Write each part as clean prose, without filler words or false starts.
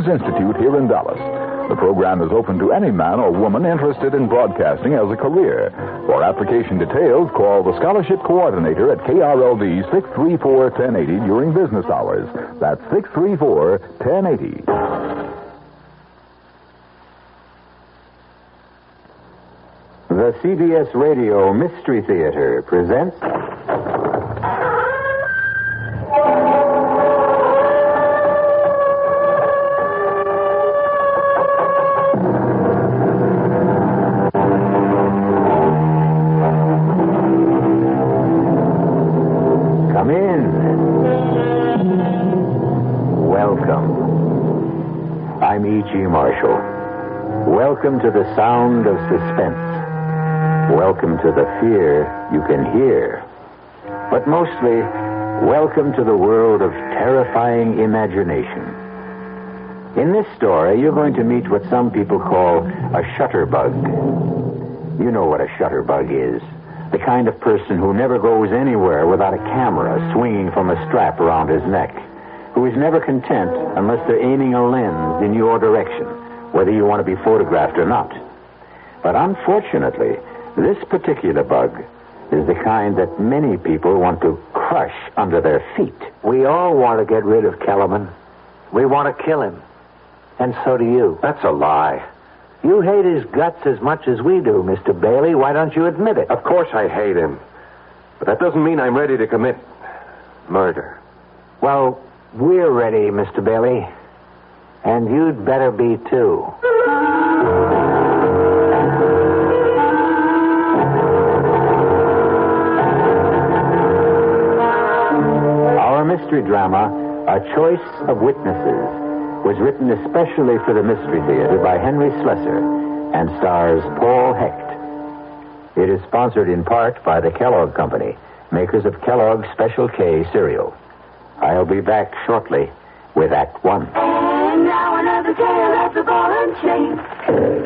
Institute here in Dallas. The program is open to any man or woman interested in broadcasting as a career. For application details, call the Scholarship Coordinator at KRLD 634-1080 during business hours. That's 634-1080. The CBS Radio Mystery Theater presents... Come in. Welcome. I'm E.G. Marshall. Welcome to the sound of suspense. Welcome to the fear you can hear. But mostly, welcome to the world of terrifying imagination. In this story, you're going to meet what some people call a shutterbug. You know what a shutterbug is. The kind of person who never goes anywhere without a camera swinging from a strap around his neck. Who is never content unless they're aiming a lens in your direction, whether you want to be photographed or not. But unfortunately, this particular bug is the kind that many people want to crush under their feet. We all want to get rid of Kellerman. We want to kill him. And so do you. That's a lie. You hate his guts as much as we do, Mr. Bailey. Why don't you admit it? Of course I hate him. But that doesn't mean I'm ready to commit murder. Well, we're ready, Mr. Bailey. And you'd better be, too. Our mystery drama, A Choice of Witnesses, was written especially for the Mystery Theater by Henry Slesser and stars Paul Hecht. It is sponsored in part by the Kellogg Company, makers of Kellogg's Special K cereal. I'll be back shortly with Act One. And now another tale of the ball and chain.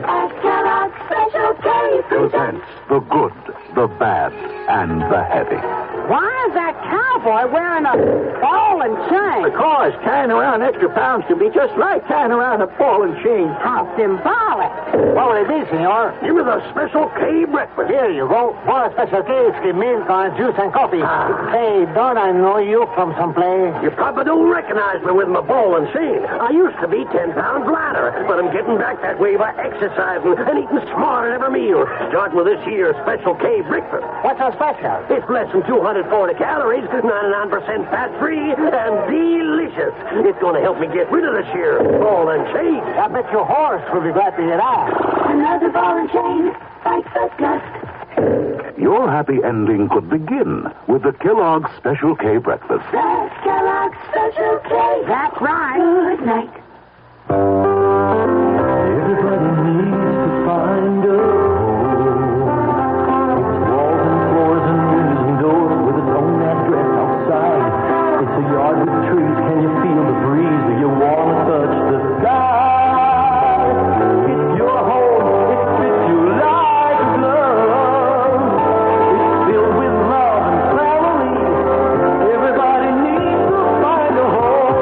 At Kellogg's Special K presents The good, the bad, and the heavy. Why is that cowboy wearing a ball and chain? Because carrying around extra pounds can be just like carrying around a ball and chain. How symbolic. What will it be, senor? Give me the Special K breakfast. Here you go. For a special case, give milk, juice, and coffee. Hey, don't I know you from someplace? You probably don't recognize me with my ball and chain. I used to be 10 pounds lighter, but I'm getting back that way by exercising and eating smart at every meal. Starting with this here Special K breakfast. What's so special? It's less than 240 calories, 99% fat-free, and delicious. It's going to help me get rid of this here ball and chain. I bet your horse will be glad to hear that. another ball and chain. Fight the dust. Your happy ending could begin with the Kellogg's Special K breakfast. That's Kellogg's Special K. That's right. Good night. Everybody needs to find a home. It's walls and floors and windows and doors with its own address outside. It's a yard with trees. Can you feel the breeze? Do you want to touch the sky? It's your home. It fits you like a glove. It's filled with love and family. Everybody needs to find a home.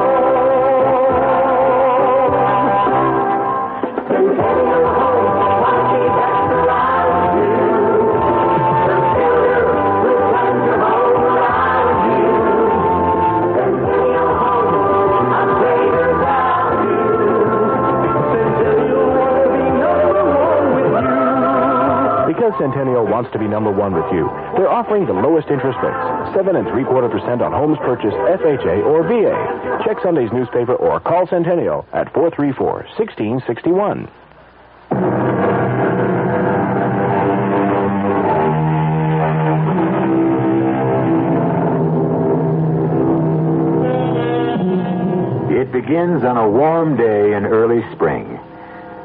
Because Centennial wants to be number one with you, they're offering the lowest interest rates, 7 3/4% on homes purchased FHA or VA. Check Sunday's newspaper or call Centennial at 434-1661. It begins on a warm day in early spring.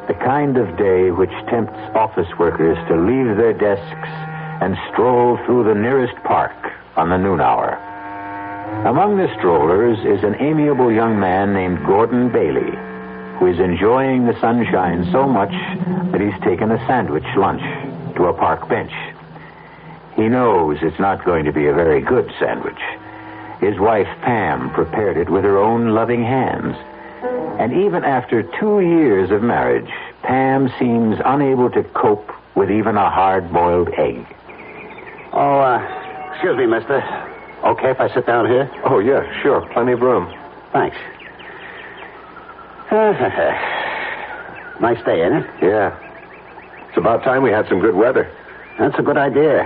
The kind of day which tempts office workers to leave their desks and stroll through the nearest park on the noon hour. Among the strollers is an amiable young man named Gordon Bailey, who is enjoying the sunshine so much that he's taken a sandwich lunch to a park bench. He knows it's not going to be a very good sandwich. His wife, Pam, prepared it with her own loving hands. And even after 2 years of marriage, Pam seems unable to cope with even a hard-boiled egg. Oh, excuse me, mister. Okay if I sit down here? Oh, yeah, sure. Plenty of room. Thanks. Nice day, ain't it? Yeah. It's about time we had some good weather. That's a good idea.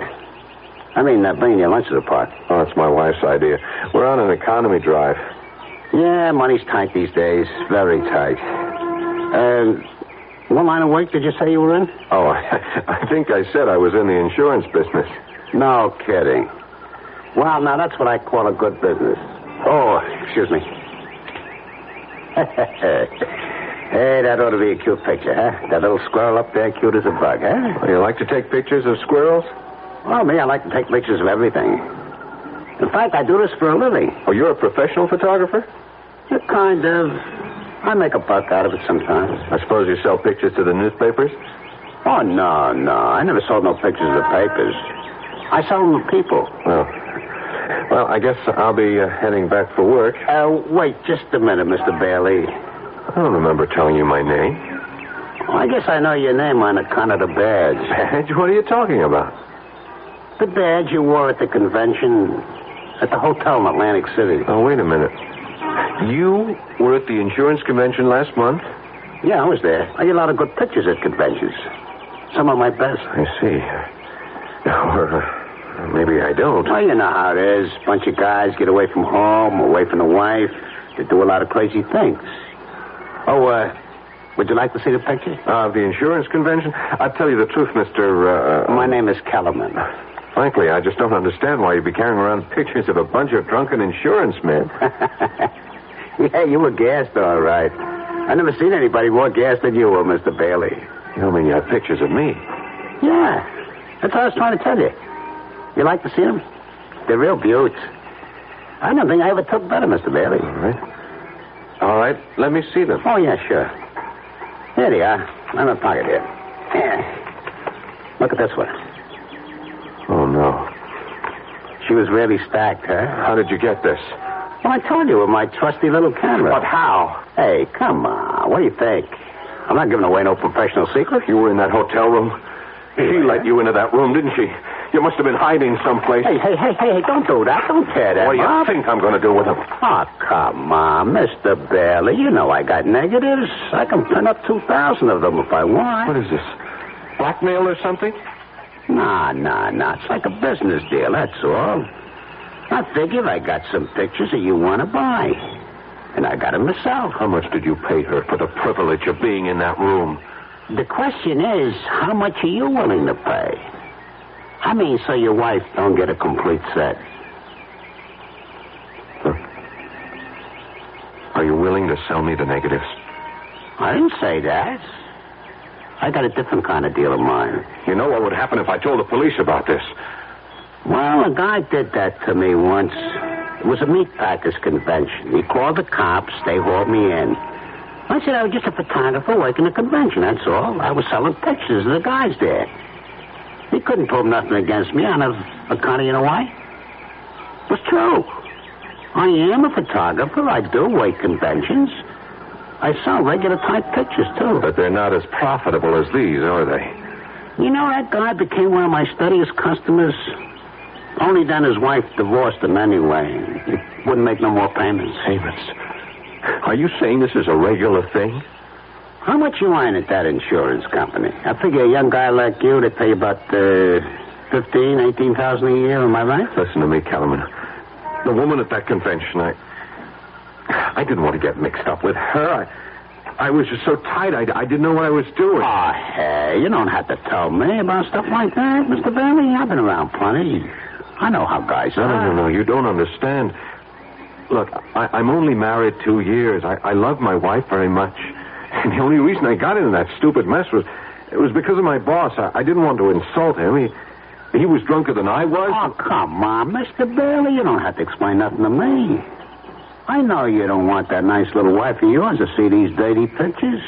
I mean, bringing your lunch to the park. Oh, it's my wife's idea. We're on an economy drive. Yeah, money's tight these days. Very tight. What line of work did you say you were in? Oh, I think I said I was in the insurance business. No kidding. Well, now that's what I call a good business. Oh, excuse me. Hey, that ought to be a cute picture, huh? That little squirrel up there, cute as a bug, huh? Well, you like to take pictures of squirrels? Well, me, I like to take pictures of everything. In fact, I do this for a living. Oh, you're a professional photographer? Kind of. I make a buck out of it sometimes. I suppose you sell pictures to the newspapers? Oh, no. I never sold no pictures to the papers. I sell them to people. Well, I guess I'll be heading back for work. Wait just a minute, Mr. Bailey. I don't remember telling you my name. Well, I guess I know your name on account of the badge. Badge? What are you talking about? The badge you wore at the convention at the hotel in Atlantic City. Oh, wait a minute. You were at the insurance convention last month? Yeah, I was there. I get a lot of good pictures at conventions. Some of my best. I see. Or maybe I don't. Well, you know how it is. Bunch of guys get away from home, away from the wife. They do a lot of crazy things. Oh, would you like to see the picture? The insurance convention? I'll tell you the truth, Mr. My name is Kellerman. Frankly, I just don't understand why you'd be carrying around pictures of a bunch of drunken insurance men. Yeah, you were gassed, all right. I never seen anybody more gassed than you were, Mr. Bailey. You don't mean you have pictures of me? Yeah, that's what I was trying to tell you. You like to see them? They're real beauts. I don't think I ever took better, Mr. Bailey. All right, let me see them. Oh, yeah, sure. Here they are. I'm in my pocket here. Yeah. Look at this one. Oh, no. She was really stacked, huh? How did you get this? Well, I told you with my trusty little camera. But how? Hey, come on. What do you think? I'm not giving away no professional secret. You were in that hotel room? She let you into that room, didn't she? You must have been hiding someplace. Hey, don't do that. Don't tear that What do you up. think I'm going to do with them? Oh, come on, Mr. Bailey. You know I got negatives. I can print up 2,000 of them if I want. What is this? Blackmail or something? Nah. It's like a business deal, that's all. I figured I got some pictures that you want to buy. And I got them myself. How much did you pay her for the privilege of being in that room? The question is, how much are you willing to pay? I mean, so your wife don't get a complete set. Are you willing to sell me the negatives? I didn't say that. I got a different kind of deal in mind. You know what would happen if I told the police about this? Well, a guy did that to me once. It was a meat packers convention. He called the cops. They hauled me in. I said I was just a photographer working a convention, that's all. I was selling pictures of the guys there. He couldn't prove nothing against me on account of, you know why? It was true. I am a photographer. I do work conventions. I sell regular type pictures, too. But they're not as profitable as these, are they? You know, that guy became one of my steadiest customers. Only then his wife divorced him anyway. He wouldn't make no more payments. Payments? Are you saying this is a regular thing? How much you earn at that insurance company? I figure a young guy like you, they pay about $15,000, $18,000 a year. Am I right? Listen to me, Kellerman. The woman at that convention, I didn't want to get mixed up with her. I was just so tight, I didn't know what I was doing. Oh, hey, you don't have to tell me about stuff like that, Mr. Bailey. I've been around plenty. I know how guys are. No, you don't understand. Look, I'm only married 2 years. I love my wife very much. And the only reason I got into that stupid mess was because of my boss. I didn't want to insult him. He was drunker than I was. Oh, come on, Mr. Bailey. You don't have to explain nothing to me. I know you don't want that nice little wife of yours to see these dirty pictures.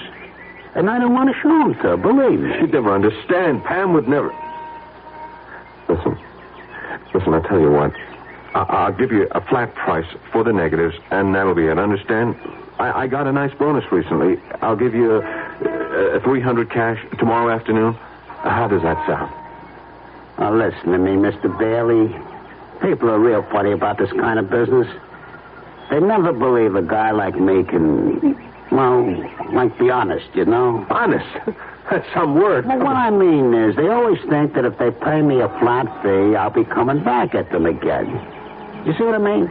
And I don't want to show them to her, believe me. She'd never understand. Pam would never... Listen, I'll tell you what. I'll give you a flat price for the negatives, and that'll be it. Understand? I got a nice bonus recently. I'll give you a $300 cash tomorrow afternoon. How does that sound? Now, listen to me, Mr. Bailey. People are real funny about this kind of business. They never believe a guy like me can, well, be honest, you know? Honest? That's some word. Well, what I mean is, they always think that if they pay me a flat fee, I'll be coming back at them again. You see what I mean?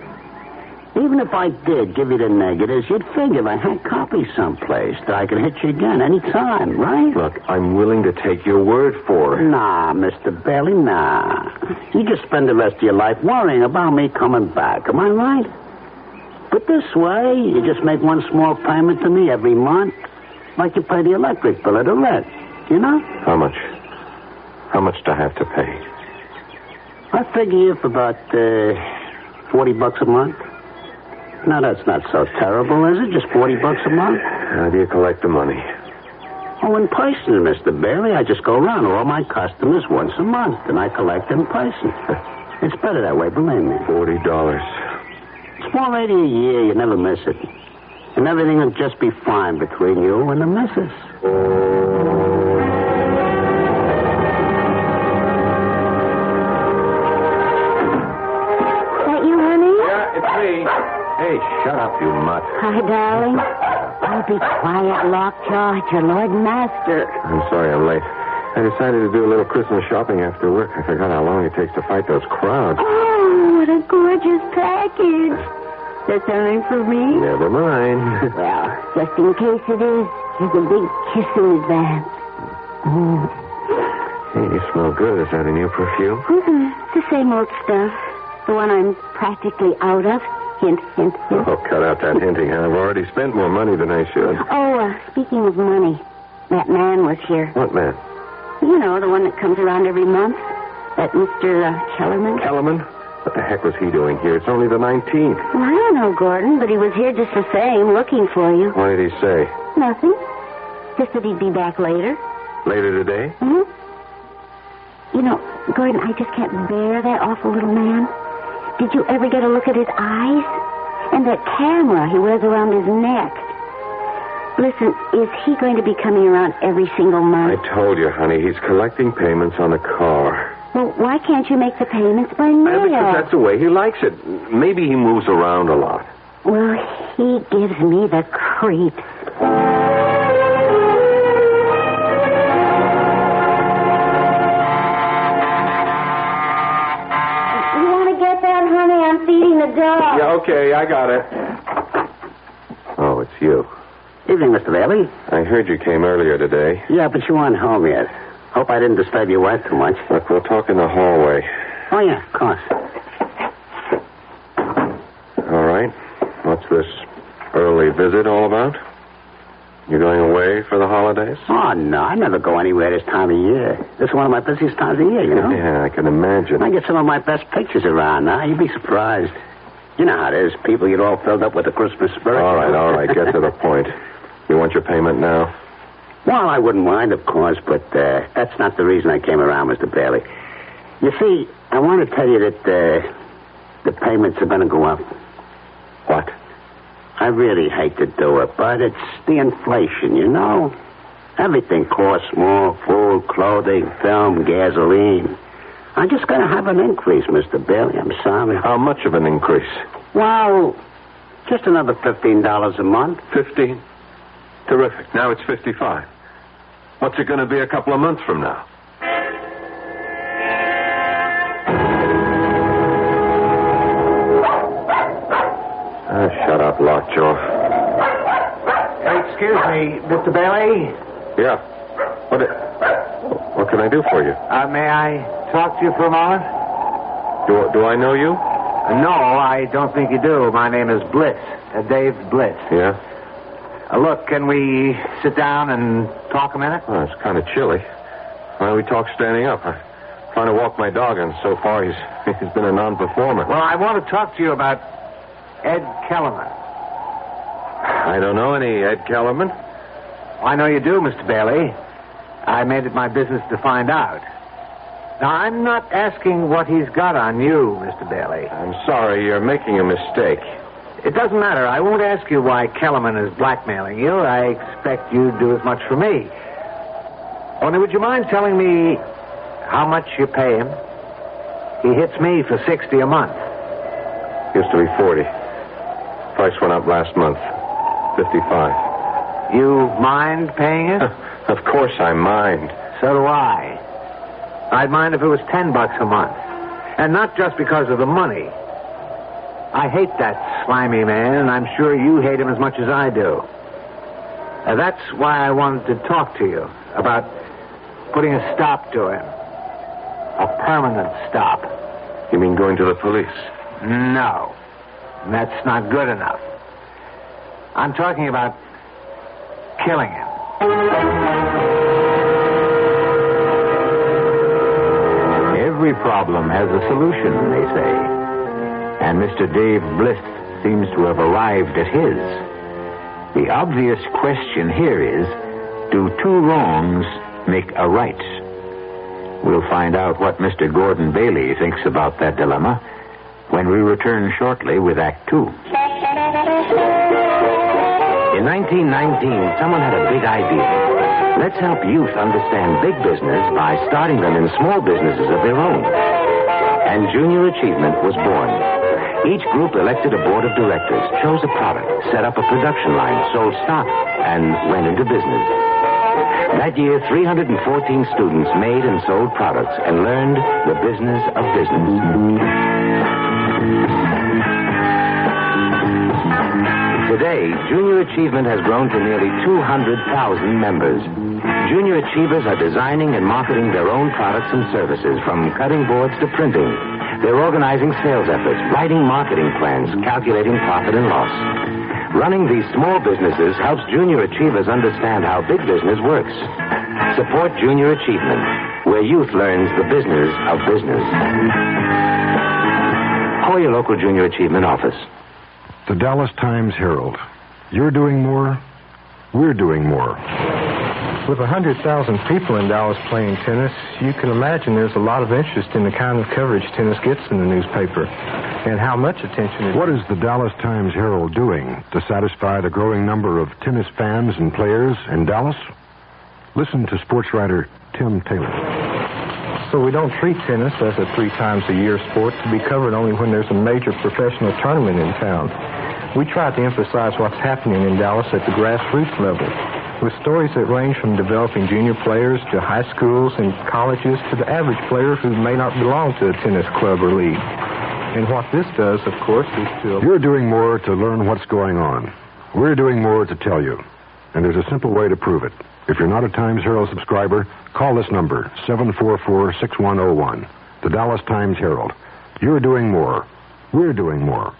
Even if I did give you the negatives, you'd figure I had copies someplace that I could hit you again any time, right? Look, I'm willing to take your word for it. Nah, Mr. Bailey, nah. You just spend the rest of your life worrying about me coming back. Am I right? But this way, you just make one small payment to me every month, like you pay the electric bill or the rent, you know? How much? How much do I have to pay? I figure you for about $40 a month. Now, that's not so terrible, is it? Just $40 a month? How do you collect the money? Oh, in person, Mr. Bailey. I just go around to all my customers once a month, and I collect in person. It's better that way, believe me. $40. It's $4.80 a year. You never miss it. And everything will just be fine between you and the missus. That you, honey? Yeah, it's me. Hey, shut up, you mutt. Hi, darling. Oh, be quiet, Lockjaw. It's your Lord Master. I'm sorry I'm late. I decided to do a little Christmas shopping after work. I forgot how long it takes to fight those crowds. Oh, what a gorgeous package. That's something for me? Never mind. Well, just in case it is, here's a big kiss in advance. Hey, you smell good. Is that a new perfume? The same old stuff. The one I'm practically out of. Hint, hint, hint. Oh, cut out that hinting. I've already spent more money than I should. Oh, speaking of money, that man was here. What man? You know, the one that comes around every month. That Mr. Kellerman. Kellerman? What the heck was he doing here? It's only the 19th. Well, I don't know, Gordon, but he was here just the same, looking for you. What did he say? Nothing. Just that he'd be back later. Later today? Mm-hmm. You know, Gordon, I just can't bear that awful little man. Did you ever get a look at his eyes? And that camera he wears around his neck. Listen, is he going to be coming around every single month? I told you, honey, he's collecting payments on a car. Well, why can't you make the payments by mail? Because that's the way he likes it. Maybe he moves around a lot. Well, he gives me the creeps. You want to get that, honey? I'm feeding the dog. Yeah, okay, I got it. Oh, it's you. Evening, Mr. Bailey. I heard you came earlier today. Yeah, but you aren't home yet. Hope I didn't disturb your wife too much. Look, we'll talk in the hallway. Oh, yeah, of course. All right. What's this early visit all about? You going away for the holidays? Oh, no, I never go anywhere this time of year. This is one of my busiest times of year, you know? Yeah, I can imagine. I get some of my best pictures around now. You'd be surprised. You know how it is. People get all filled up with the Christmas spirit. All right. Get to the point. You want your payment now? Well, I wouldn't mind, of course, but that's not the reason I came around, Mr. Bailey. You see, I want to tell you that the payments are going to go up. What? I really hate to do it, but it's the inflation, you know? Everything costs more. Food, clothing, film, gasoline. I'm just going to have an increase, Mr. Bailey. I'm sorry. How much of an increase? Well, just another $15 a month. 15? Terrific. Now it's 55. What's it going to be a couple of months from now? Shut up, Lockjaw. Excuse me, Mr. Bailey. Yeah. What can I do for you? May I talk to you for a moment? Do I know you? No, I don't think you do. My name is Blitz, Dave Blitz. Yeah? Look, can we sit down and talk a minute? Oh, it's kind of chilly. Why don't we talk standing up? I'm trying to walk my dog, and so far he's been a non-performer. Well, I want to talk to you about Ed Kellerman. I don't know any Ed Kellerman. I know you do, Mr. Bailey. I made it my business to find out. Now, I'm not asking what he's got on you, Mr. Bailey. I'm sorry, you're making a mistake. It doesn't matter. I won't ask you why Kellerman is blackmailing you. I expect you'd do as much for me. Only would you mind telling me how much you pay him? He hits me for $60 a month. Used to be 40. Price went up last month. 55. You mind paying it? Of course I mind. So do I. I'd mind if it was $10 a month. And not just because of the money. I hate that slimy man, and I'm sure you hate him as much as I do. That's why I wanted to talk to you about putting a stop to him. A permanent stop. You mean going to the police? No. That's not good enough. I'm talking about killing him. Every problem has a solution, they say. And Mr. Dave Bliss seems to have arrived at his. The obvious question here is, do two wrongs make a right? We'll find out what Mr. Gordon Bailey thinks about that dilemma when we return shortly with Act Two. In 1919, someone had a big idea. Let's help youth understand big business by starting them in small businesses of their own. And Junior Achievement was born. Each group elected a board of directors, chose a product, set up a production line, sold stock, and went into business. That year, 314 students made and sold products and learned the business of business. Today, Junior Achievement has grown to nearly 200,000 members. Junior Achievers are designing and marketing their own products and services, from cutting boards to printing. They're organizing sales efforts, writing marketing plans, calculating profit and loss. Running these small businesses helps Junior Achievers understand how big business works. Support Junior Achievement, where youth learns the business of business. Call your local Junior Achievement office. The Dallas Times-Herald. You're doing more, we're doing more. With 100,000 people in Dallas playing tennis, you can imagine there's a lot of interest in the kind of coverage tennis gets in the newspaper, and how much attention it... What is the Dallas Times-Herald doing to satisfy the growing number of tennis fans and players in Dallas? Listen to sports writer Tim Taylor. So we don't treat tennis as a 3 times a year sport to be covered only when there's a major professional tournament in town. We try to emphasize what's happening in Dallas at the grassroots level, with stories that range from developing junior players to high schools and colleges to the average player who may not belong to a tennis club or league. And what this does, of course, is to... You're doing more to learn what's going on. We're doing more to tell you. And there's a simple way to prove it. If you're not a Times-Herald subscriber, call this number, 744-6101. The Dallas Times-Herald. You're doing more. We're doing more.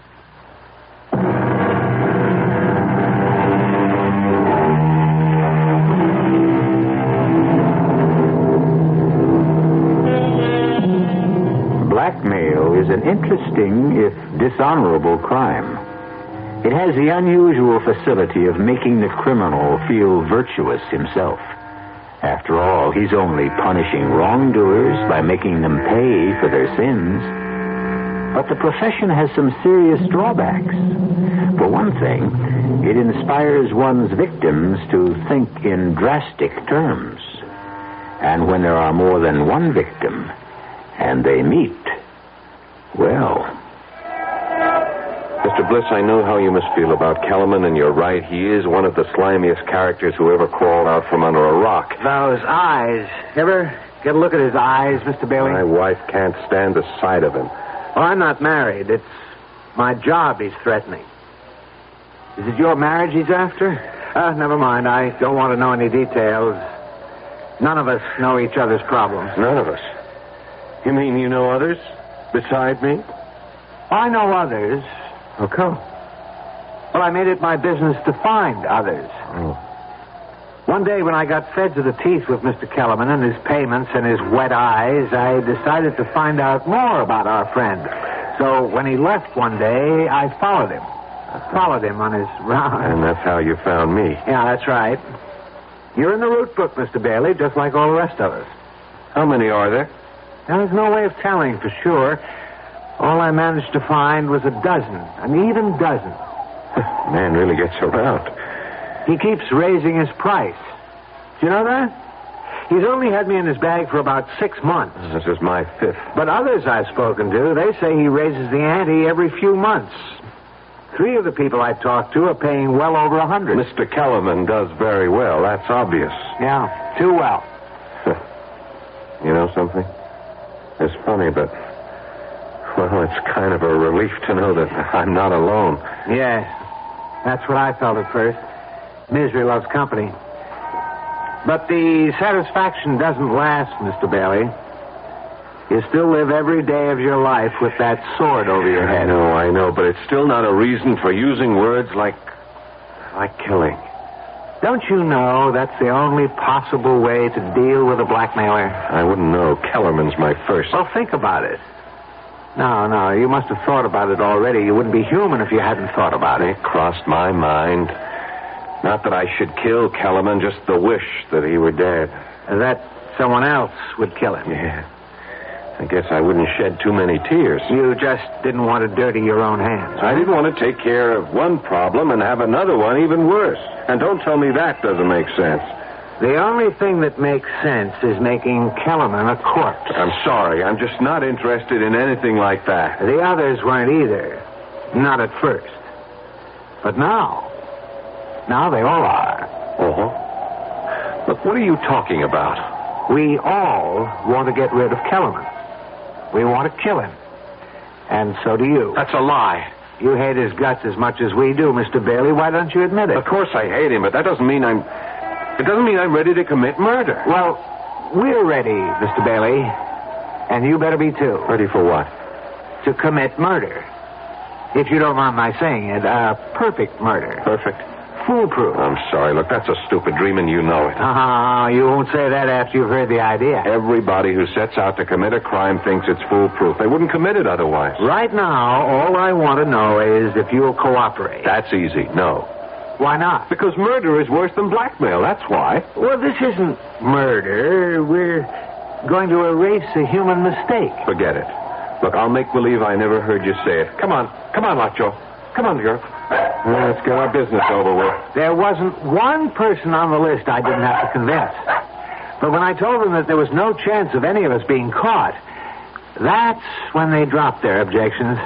Blackmail is an interesting, if dishonorable, crime. It has the unusual facility of making the criminal feel virtuous himself. After all, he's only punishing wrongdoers by making them pay for their sins. But the profession has some serious drawbacks. For one thing, it inspires one's victims to think in drastic terms. And when there are more than one victim, and they meet, well... Mr. Bliss, I know how you must feel about Kellerman, and you're right. He is one of the slimiest characters who ever crawled out from under a rock. Those eyes. Ever get a look at his eyes, Mr. Bailey? My wife can't stand the sight of him. Well, I'm not married. It's my job he's threatening. Is it your marriage he's after? Never mind. I don't want to know any details. None of us know each other's problems. None of us? You mean you know others beside me? I know others. How come? Well, I made it my business to find others. Oh. One day when I got fed to the teeth with Mr. Kellerman and his payments and his wet eyes, I decided to find out more about our friend. So when he left one day, I followed him. Followed him on his round. And that's how you found me. Yeah, that's right. You're in the route book, Mr. Bailey, just like all the rest of us. How many are there? Now, there's no way of telling for sure. All I managed to find was an even dozen. Man really gets around. He keeps raising his price. Do you know that? He's only had me in his bag for about 6 months. This is my 5th. But others I've spoken to, they say he raises the ante every few months. 3 of the people I talked to are paying well over $100. Mr. Kellerman does very well. That's obvious. Yeah, too well. You know something? It's funny, but... Well, it's kind of a relief to know that I'm not alone. Yes, that's what I felt at first. Misery loves company. But the satisfaction doesn't last, Mr. Bailey. You still live every day of your life with that sword over your head. I know, but it's still not a reason for using words like killing. Don't you know that's the only possible way to deal with a blackmailer? I wouldn't know. Kellerman's my first. Well, think about it. No, you must have thought about it already. You wouldn't be human if you hadn't thought about it. It crossed my mind. Not that I should kill Kellerman, just the wish that he were dead. That someone else would kill him. Yeah. I guess I wouldn't shed too many tears. You just didn't want to dirty your own hands. I didn't want to take care of one problem and have another one even worse. And don't tell me that doesn't make sense. The only thing that makes sense is making Kellerman a corpse. I'm sorry. I'm just not interested in anything like that. The others weren't either. Not at first. But now they all are. Uh-huh. Look, what are you talking about? We all want to get rid of Kellerman. We want to kill him. And so do you. That's a lie. You hate his guts as much as we do, Mr. Bailey. Why don't you admit it? Of course I hate him, but that doesn't mean I'm ready to commit murder. Well, we're ready, Mr. Bailey. And you better be too. Ready for what? To commit murder. If you don't mind my saying it, perfect murder. Perfect? Foolproof. I'm sorry. Look, that's a stupid dream, and you know it. You won't say that after you've heard the idea. Everybody who sets out to commit a crime thinks it's foolproof. They wouldn't commit it otherwise. Right now, all I want to know is if you'll cooperate. That's easy. No. Why not? Because murder is worse than blackmail. That's why. Well, this isn't murder. We're going to erase a human mistake. Forget it. Look, I'll make believe I never heard you say it. Come on, Lacho. Come on, girl. Let's get our business over with. There wasn't one person on the list I didn't have to convince. But when I told them that there was no chance of any of us being caught, that's when they dropped their objections.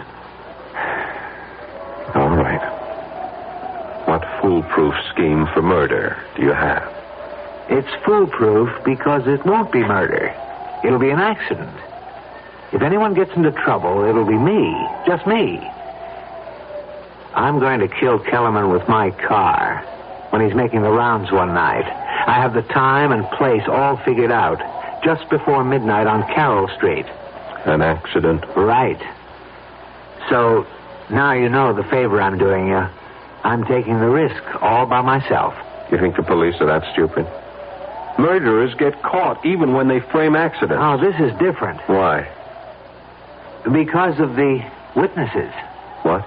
All right. What foolproof scheme for murder do you have? It's foolproof because it won't be murder. It'll be an accident. If anyone gets into trouble, it'll be me. Just me. I'm going to kill Kellerman with my car when he's making the rounds one night. I have the time and place all figured out. Just before midnight on Carroll Street. An accident? Right. So, now you know the favor I'm doing you. I'm taking the risk all by myself. You think the police are that stupid? Murderers get caught even when they frame accidents. Oh, this is different. Why? Because of the witnesses. What?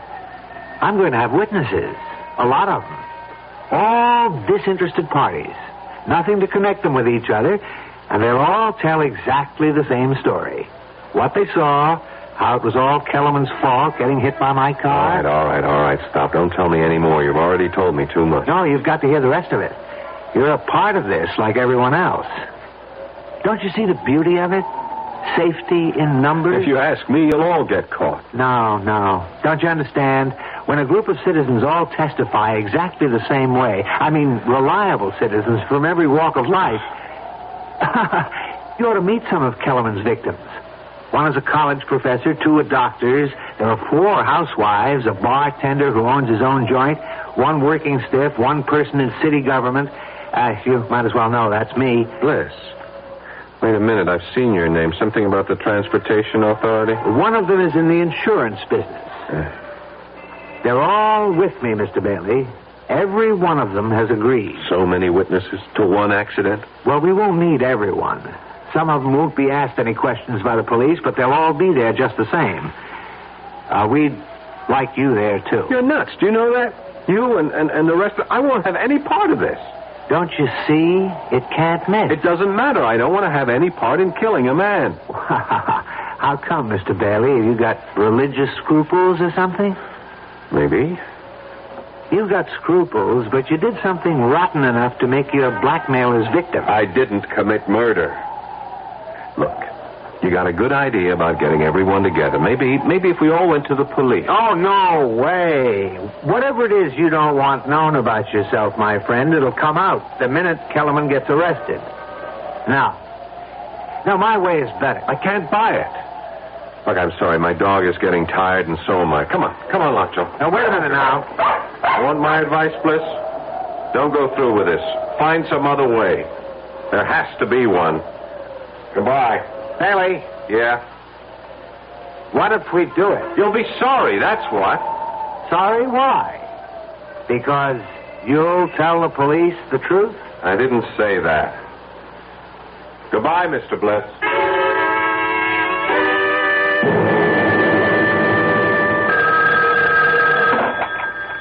I'm going to have witnesses. A lot of them. All disinterested parties. Nothing to connect them with each other. And they'll all tell exactly the same story. What they saw, how it was all Kellerman's fault getting hit by my car. All right. Stop. Don't tell me any more. You've already told me too much. No, you've got to hear the rest of it. You're a part of this like everyone else. Don't you see the beauty of it? Safety in numbers? If you ask me, you'll all get caught. No. Don't you understand? When a group of citizens all testify exactly the same way, I mean reliable citizens from every walk of life, you ought to meet some of Kellerman's victims. One is a college professor, 2 are doctors. There are 4 housewives, a bartender who owns his own joint, 1 working stiff, 1 person in city government. You might as well know that's me. Bliss. Wait a minute, I've seen your name. Something about the Transportation Authority? One of them is in the insurance business. They're all with me, Mr. Bailey. Every one of them has agreed. So many witnesses to one accident? Well, we won't need everyone. Some of them won't be asked any questions by the police, but they'll all be there just the same. We'd like you there, too. You're nuts. Do you know that? You and the rest of... I won't have any part of this. Don't you see? It can't miss. It doesn't matter. I don't want to have any part in killing a man. How come, Mr. Bailey? Have you got religious scruples or something? Maybe. You've got scruples, but you did something rotten enough to make you a blackmailer's victim. I didn't commit murder. Look, you got a good idea about getting everyone together. Maybe if we all went to the police. Oh, no way. Whatever it is you don't want known about yourself, my friend, it'll come out the minute Kellerman gets arrested. Now, my way is better. I can't buy it. Look, I'm sorry. My dog is getting tired, and so am I. Come on, Lockjaw. Now, wait a minute now. Want my advice, Bliss? Don't go through with this. Find some other way. There has to be one. Goodbye. Bailey. Yeah? What if we do it? You'll be sorry, that's what. Sorry? Why? Because you'll tell the police the truth? I didn't say that. Goodbye, Mr. Bliss.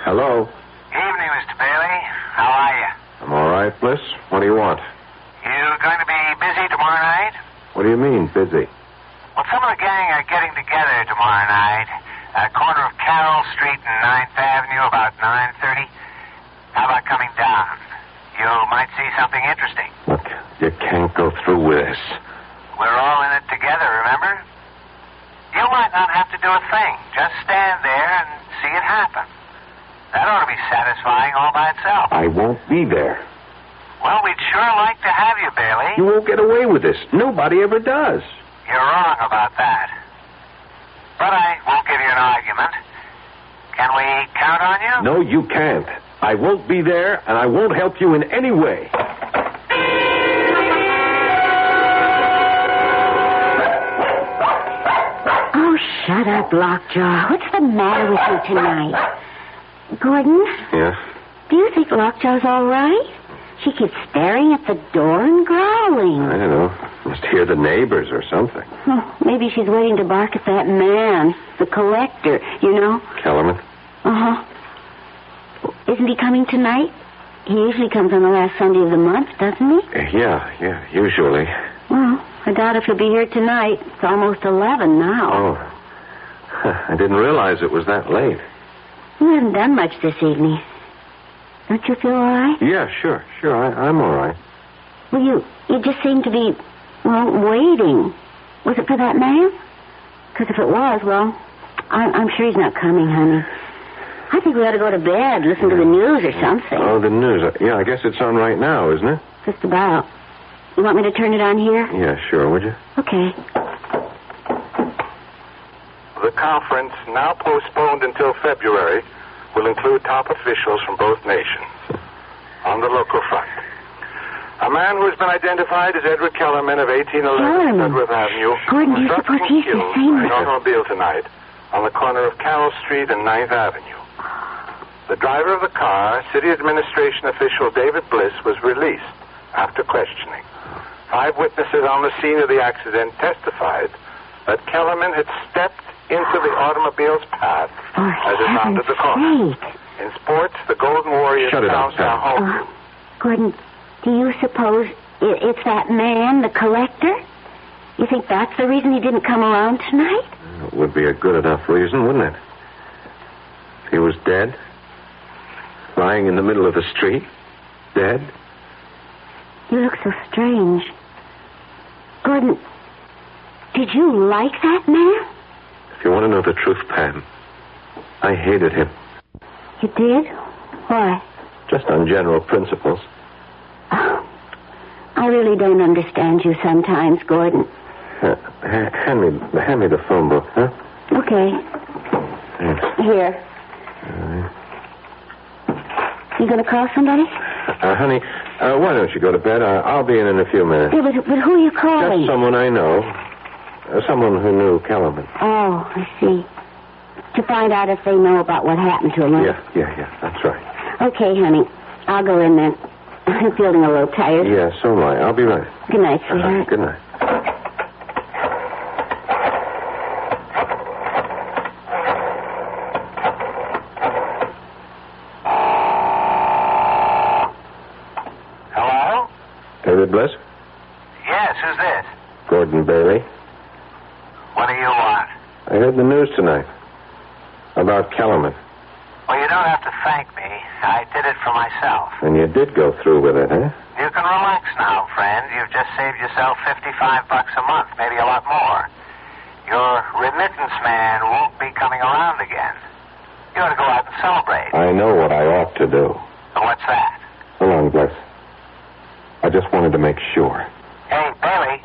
Hello. Evening, Mr. Bailey. How are you? I'm all right, Bliss. What do you want? You going to be busy tomorrow night? What do you mean, busy? Well, some of the gang are getting together tomorrow night. Corner of Carroll Street and 9th Avenue, about 9:30. How about coming down? You might see something interesting. Look, you can't go through with this. We're all in it together, remember? You might not have to do a thing. Just stand there and see it happen. That ought to be satisfying all by itself. I won't be there. Well, we'd sure like to have you, Bailey. You won't get away with this. Nobody ever does. You're wrong about that. But I won't give you an argument. Can we count on you? No, you can't. I won't be there, and I won't help you in any way. Oh, shut up, Lockjaw. What's the matter with you tonight? Gordon? Yeah? Do you think Lockjaw's all right? She keeps staring at the door and growling. I don't know. Must hear the neighbors or something. Oh, maybe she's waiting to bark at that man, the collector, you know. Kellerman? Uh-huh. Isn't he coming tonight? He usually comes on the last Sunday of the month, doesn't he? Yeah, usually. Well, I doubt if he'll be here tonight. It's almost 11 now. Oh. I didn't realize it was that late. You haven't done much this evening. Don't you feel all right? Yeah, sure. I'm all right. Well, you just seem to be, waiting. Was it for that man? Because if it was, well, I'm sure he's not coming, honey. I think we ought to go to bed, listen to the news or something. Oh, the news. Yeah, I guess it's on right now, isn't it? Just about. You want me to turn it on here? Yeah, sure, would you? Okay. The conference, now postponed until February, will include top officials from both nations. On the local front, a man who has been identified as Edward Kellerman of 1811 Sedgwick Avenue Gordon, do you was suppose struck and he's the killed same? by an automobile tonight on the corner of Carroll Street and 9th Avenue. The driver of the car, city administration official David Bliss, was released after questioning. 5 witnesses on the scene of the accident testified that Kellerman had stepped into the automobile's path as it rounded the corner. In sports, the Golden Warriors announced their home. Gordon, do you suppose it's that man, the collector? You think that's the reason he didn't come around tonight? It would be a good enough reason, wouldn't it? If he was dead, lying in the middle of the street, dead. You look so strange. Gordon, did you like that man? If you want to know the truth, Pam, I hated him. You did? Why? Just on general principles. Oh, I really don't understand you sometimes, Gordon. Hand me the phone book, huh? Okay. Thanks. Here. You going to call somebody? Honey, why don't you go to bed? I'll be in a few minutes. Yeah, but who are you calling? Just someone I know. Someone who knew Kellerman. Oh, I see. To find out if they know about what happened to him. Yeah, that's right. Okay, honey. I'll go in then. I'm feeling a little tired. Yeah, so am I. I'll be right. Good night, sweetheart. Good night. Hello? David Bliss? Yes, who's this? Gordon Bailey. What do you want? I heard the news tonight about Kellerman. Well, you don't have to thank me. I did it for myself. And you did go through with it, huh? You can relax now, friend. You've just saved yourself $55 a month, maybe a lot more. Your remittance man won't be coming around again. You ought to go out and celebrate. I know what I ought to do. What's that? So long, Bliss. I just wanted to make sure. Hey, Bailey.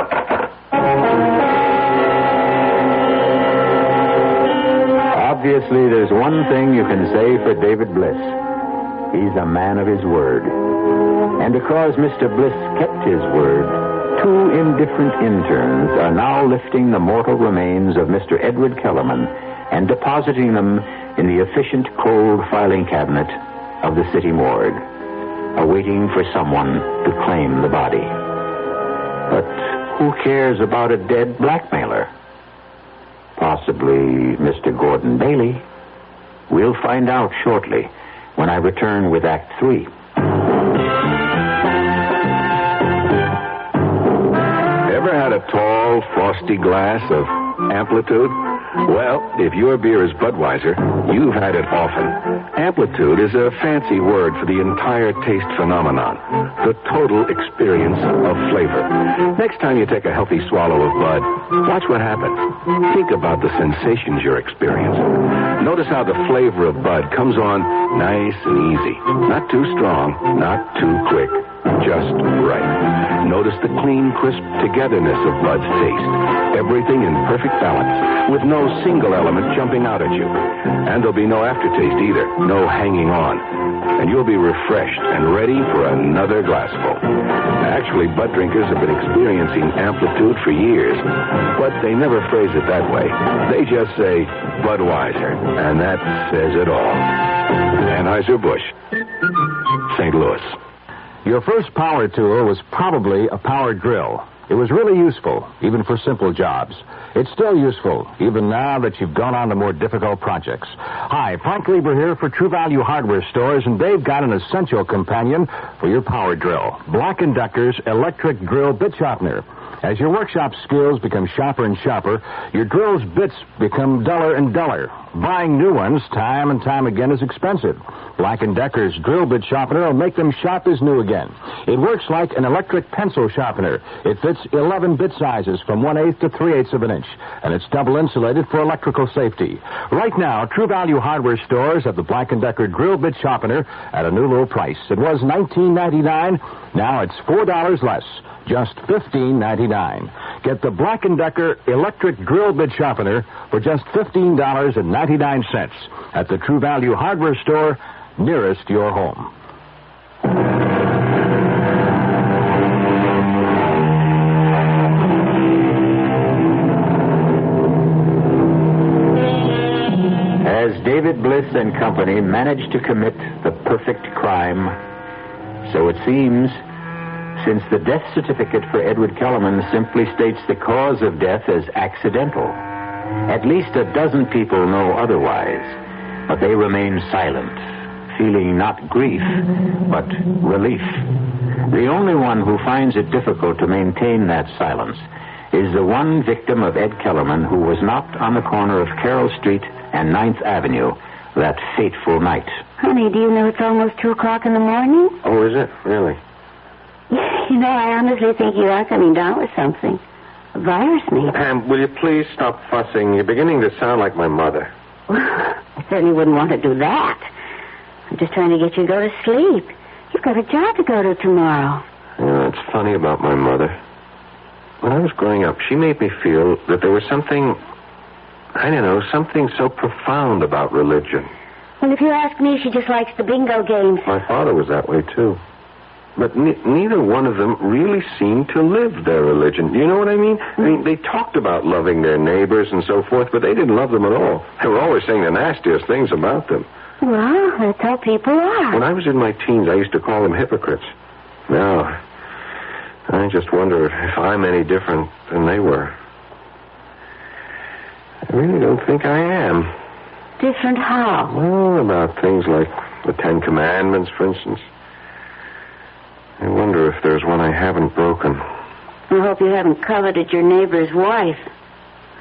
Obviously, there's one thing you can say for David Bliss. He's a man of his word. And because Mr. Bliss kept his word, 2 indifferent interns are now lifting the mortal remains of Mr. Edward Kellerman and depositing them in the efficient cold filing cabinet of the city morgue, awaiting for someone to claim the body. But who cares about a dead blackmailer? Possibly Mr. Gordon Bailey. We'll find out shortly when I return with Act 3. Ever had a tall, frosty glass of Amplitude? Well, if your beer is Budweiser, you've had it often. Amplitude is a fancy word for the entire taste phenomenon, the total experience of flavor. Next time you take a healthy swallow of Bud, watch what happens. Think about the sensations you're experiencing. Notice how the flavor of Bud comes on nice and easy. Not too strong, not too quick, just right. Notice the clean, crisp togetherness of Bud's taste. Everything in perfect balance, with no single element jumping out at you. And there'll be no aftertaste either, no hanging on. And you'll be refreshed and ready for another glassful. Actually, Bud drinkers have been experiencing Amplitude for years, but they never phrase it that way. They just say Budweiser, and that says it all. Anheuser-Busch, St. Louis. Your first power tool was probably a power drill. It was really useful, even for simple jobs. It's still useful, even now that you've gone on to more difficult projects. Hi, Frank Lieber here for True Value Hardware Stores, and they've got an essential companion for your power drill. Black & Decker's electric drill bit sharpener. As your workshop skills become sharper and sharper, your drill's bits become duller and duller. Buying new ones time and time again is expensive. Black & Decker's drill bit sharpener will make them sharp as new again. It works like an electric pencil sharpener. It fits 11 bit sizes from 1/8 to 3/8 of an inch, and it's double insulated for electrical safety. Right now, True Value Hardware Stores have the Black & Decker drill bit sharpener at a new low price. It was $19.99. Now it's $4 less. Just $15.99. Get the Black & Decker electric drill bit sharpener for just $15.99 at the True Value Hardware Store nearest your home. As David Bliss and company managed to commit the perfect crime, so it seems, since the death certificate for Edward Kellerman simply states the cause of death as accidental. At least a dozen people know otherwise, but they remain silent, feeling not grief, but relief. The only one who finds it difficult to maintain that silence is the one victim of Ed Kellerman who was knocked on the corner of Carroll Street and 9th Avenue that fateful night. Honey, do you know it's almost 2 o'clock in the morning? Oh, is it? Really? You know, I honestly think you are coming down with something. A virus, maybe. Pam, will you please stop fussing? You're beginning to sound like my mother. I certainly wouldn't want to do that. I'm just trying to get you to go to sleep. You've got a job to go to tomorrow. Yeah, it's funny about my mother. When I was growing up, she made me feel that there was something, I don't know, something so profound about religion. Well, if you ask me, she just likes the bingo games. My father was that way, too. But neither one of them really seemed to live their religion. You know what I mean? I mean, they talked about loving their neighbors and so forth, but they didn't love them at all. They were always saying the nastiest things about them. Well, that's how people are. When I was in my teens, I used to call them hypocrites. Now, I just wonder if I'm any different than they were. I really don't think I am. Different how? Well, about things like the 10 Commandments, for instance. I wonder if there's one I haven't broken. I hope you haven't coveted your neighbor's wife.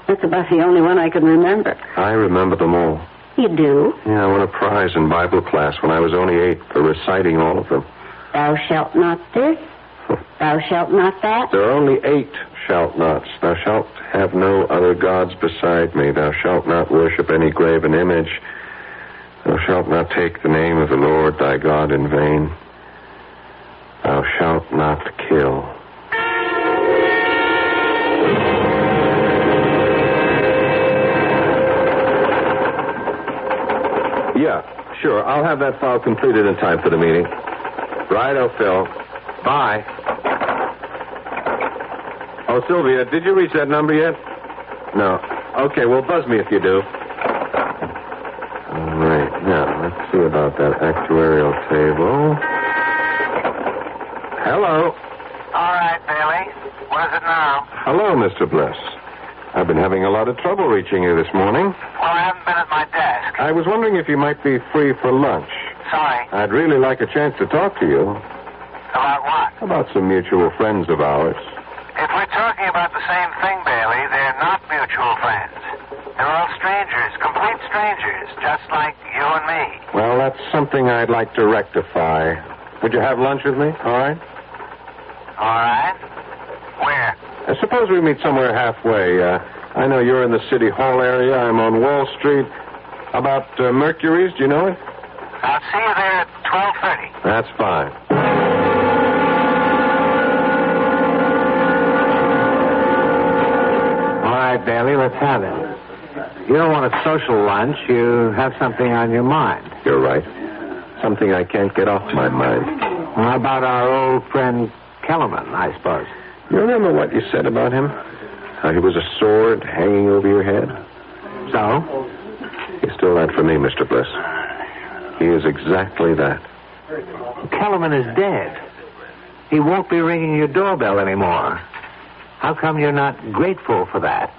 That's about the only one I can remember. I remember them all. You do? Yeah, I won a prize in Bible class when I was only 8 for reciting all of them. Thou shalt not this. Thou shalt not that. There are only 8 shalt nots. Thou shalt have no other gods beside me. Thou shalt not worship any graven image. Thou shalt not take the name of the Lord thy God in vain. Thou shalt not kill. Yeah, sure. I'll have that file completed in time for the meeting. Righto, Phil. Bye. Oh, Sylvia, did you reach that number yet? No. Okay, well, buzz me if you do. All right. Now, let's see about that actuarial table. Hello. All right, Bailey. What is it now? Hello, Mr. Bliss. I've been having a lot of trouble reaching you this morning. Well, I haven't been at my desk. I was wondering if you might be free for lunch. Sorry. I'd really like a chance to talk to you. About what? About some mutual friends of ours. If we're talking about the same thing, Bailey, they're not mutual friends. They're all strangers, complete strangers, just like you and me. Well, that's something I'd like to rectify. Would you have lunch with me? All right? All right. Where? Suppose we meet somewhere halfway. I know you're in the City Hall area. I'm on Wall Street. About Mercury's, do you know it? I'll see you there at 12:30. That's fine. All right, Bailey, let's have it. You don't want a social lunch. You have something on your mind. You're right. Something I can't get off my mind. How about our old friend Kellerman, I suppose? You remember what you said about him? How he was a sword hanging over your head? So? He's still that for me, Mr. Bliss. He is exactly that. Kellerman is dead. He won't be ringing your doorbell anymore. How come you're not grateful for that?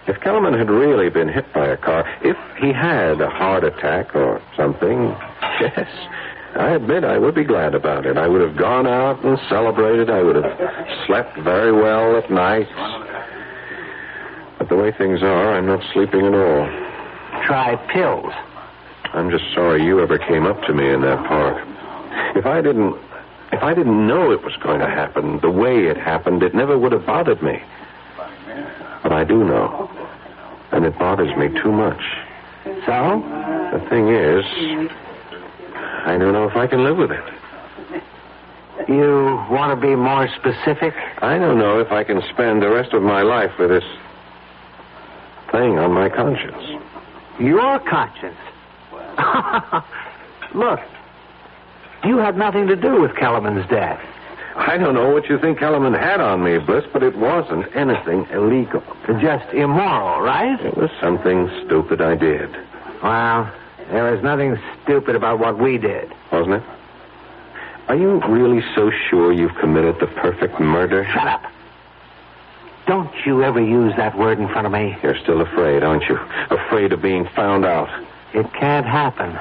If Kellerman had really been hit by a car, if he had a heart attack or something, yes, I admit I would be glad about it. I would have gone out and celebrated. I would have slept very well at night. But the way things are, I'm not sleeping at all. Try pills. I'm just sorry you ever came up to me in that park. If I didn't know it was going to happen the way it happened, it never would have bothered me. But I do know. And it bothers me too much. So? The thing is, I don't know if I can live with it. You want to be more specific? I don't know if I can spend the rest of my life with this thing on my conscience. Your conscience? Look, you had nothing to do with Kellerman's death. I don't know what you think Kellerman had on me, Bliss, but it wasn't anything illegal. Just immoral, right? It was something stupid I did. Well, there was nothing stupid about what we did. Wasn't it? Are you really so sure you've committed the perfect murder? Shut up. Don't you ever use that word in front of me. You're still afraid, aren't you? Afraid of being found out. It can't happen.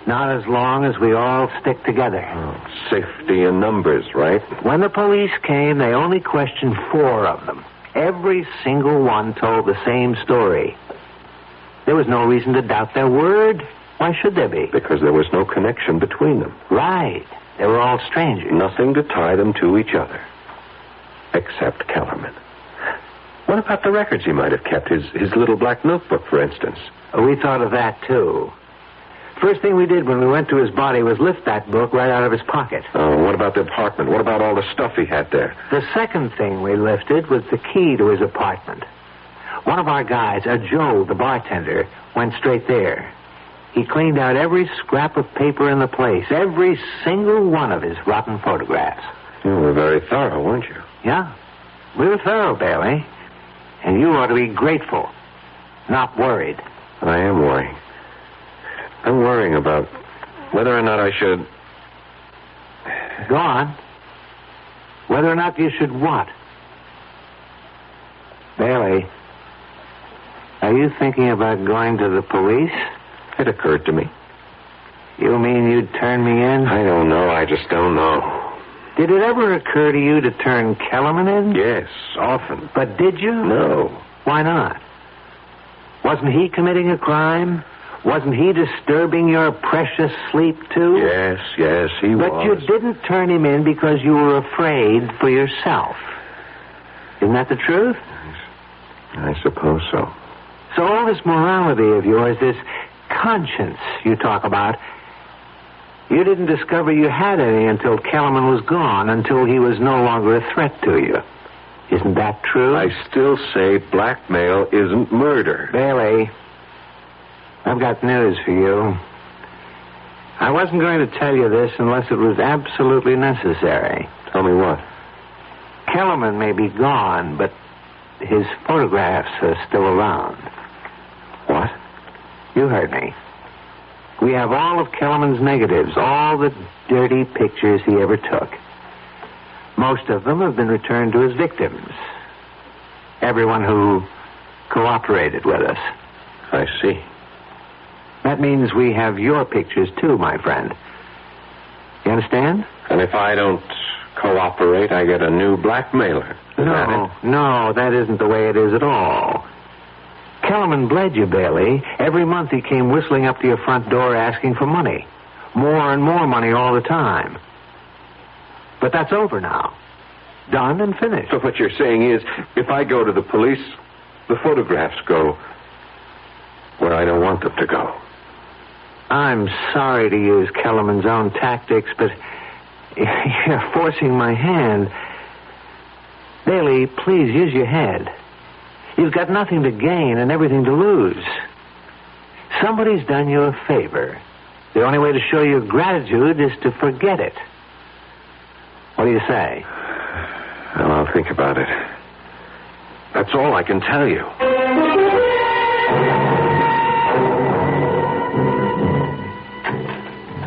Not as long as we all stick together. Oh, safety in numbers, right? When the police came, they only questioned 4 of them. Every single one told the same story. There was no reason to doubt their word. Why should there be? Because there was no connection between them. Right. They were all strangers. Nothing to tie them to each other. Except Kellerman. What about the records he might have kept? His little black notebook, for instance. We thought of that, too. First thing we did when we went to his body was lift that book right out of his pocket. Oh, what about the apartment? What about all the stuff he had there? The second thing we lifted was the key to his apartment. One of our guys, Joe, the bartender, went straight there. He cleaned out every scrap of paper in the place, every single one of his rotten photographs. You were very thorough, weren't you? Yeah. We were thorough, Bailey. And you ought to be grateful, not worried. I am worrying. I'm worrying about whether or not I should... Go on. Whether or not you should what? Bailey, are you thinking about going to the police? It occurred to me. You mean you'd turn me in? I don't know. I just don't know. Did it ever occur to you to turn Kellerman in? Yes, often. But did you? No. Why not? Wasn't he committing a crime? Wasn't he disturbing your precious sleep, too? Yes, he was. But you didn't turn him in because you were afraid for yourself. Isn't that the truth? I suppose so. So all this morality of yours, this conscience you talk about, you didn't discover you had any until Kellerman was gone, until he was no longer a threat to you. Isn't that true? I still say blackmail isn't murder. Bailey, I've got news for you. I wasn't going to tell you this unless it was absolutely necessary. Tell me what? Kellerman may be gone, but his photographs are still around. What? You heard me. We have all of Kellerman's negatives, all the dirty pictures he ever took. Most of them have been returned to his victims. Everyone who cooperated with us. I see. That means we have your pictures, too, my friend. You understand? And if I don't cooperate, I get a new blackmailer. No, that isn't the way it is at all. Kellerman bled you, Bailey. Every month he came whistling up to your front door asking for money. More and more money all the time. But that's over now. Done and finished. So what you're saying is, if I go to the police, the photographs go where I don't want them to go. I'm sorry to use Kellerman's own tactics, but you're forcing my hand. Bailey, please use your head. You've got nothing to gain and everything to lose. Somebody's done you a favor. The only way to show your gratitude is to forget it. What do you say? Well, I'll think about it. That's all I can tell you.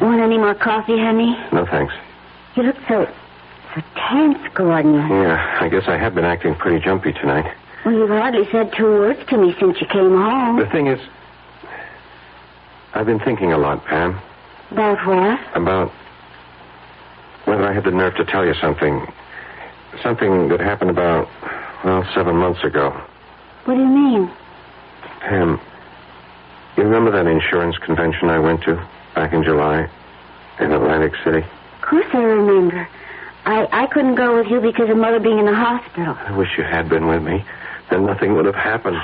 Want any more coffee, honey? No, thanks. You look so tense, Gordon. Yeah, I guess I have been acting pretty jumpy tonight. Well, you've hardly said 2 words to me since you came home. The thing is, I've been thinking a lot, Pam. About what? About whether I had the nerve to tell you something. Something that happened about, 7 months ago. What do you mean? Pam, you remember that insurance convention I went to back in July in Atlantic City? Of course I remember. I couldn't go with you because of Mother being in the hospital. I wish you had been with me. Then nothing would have happened.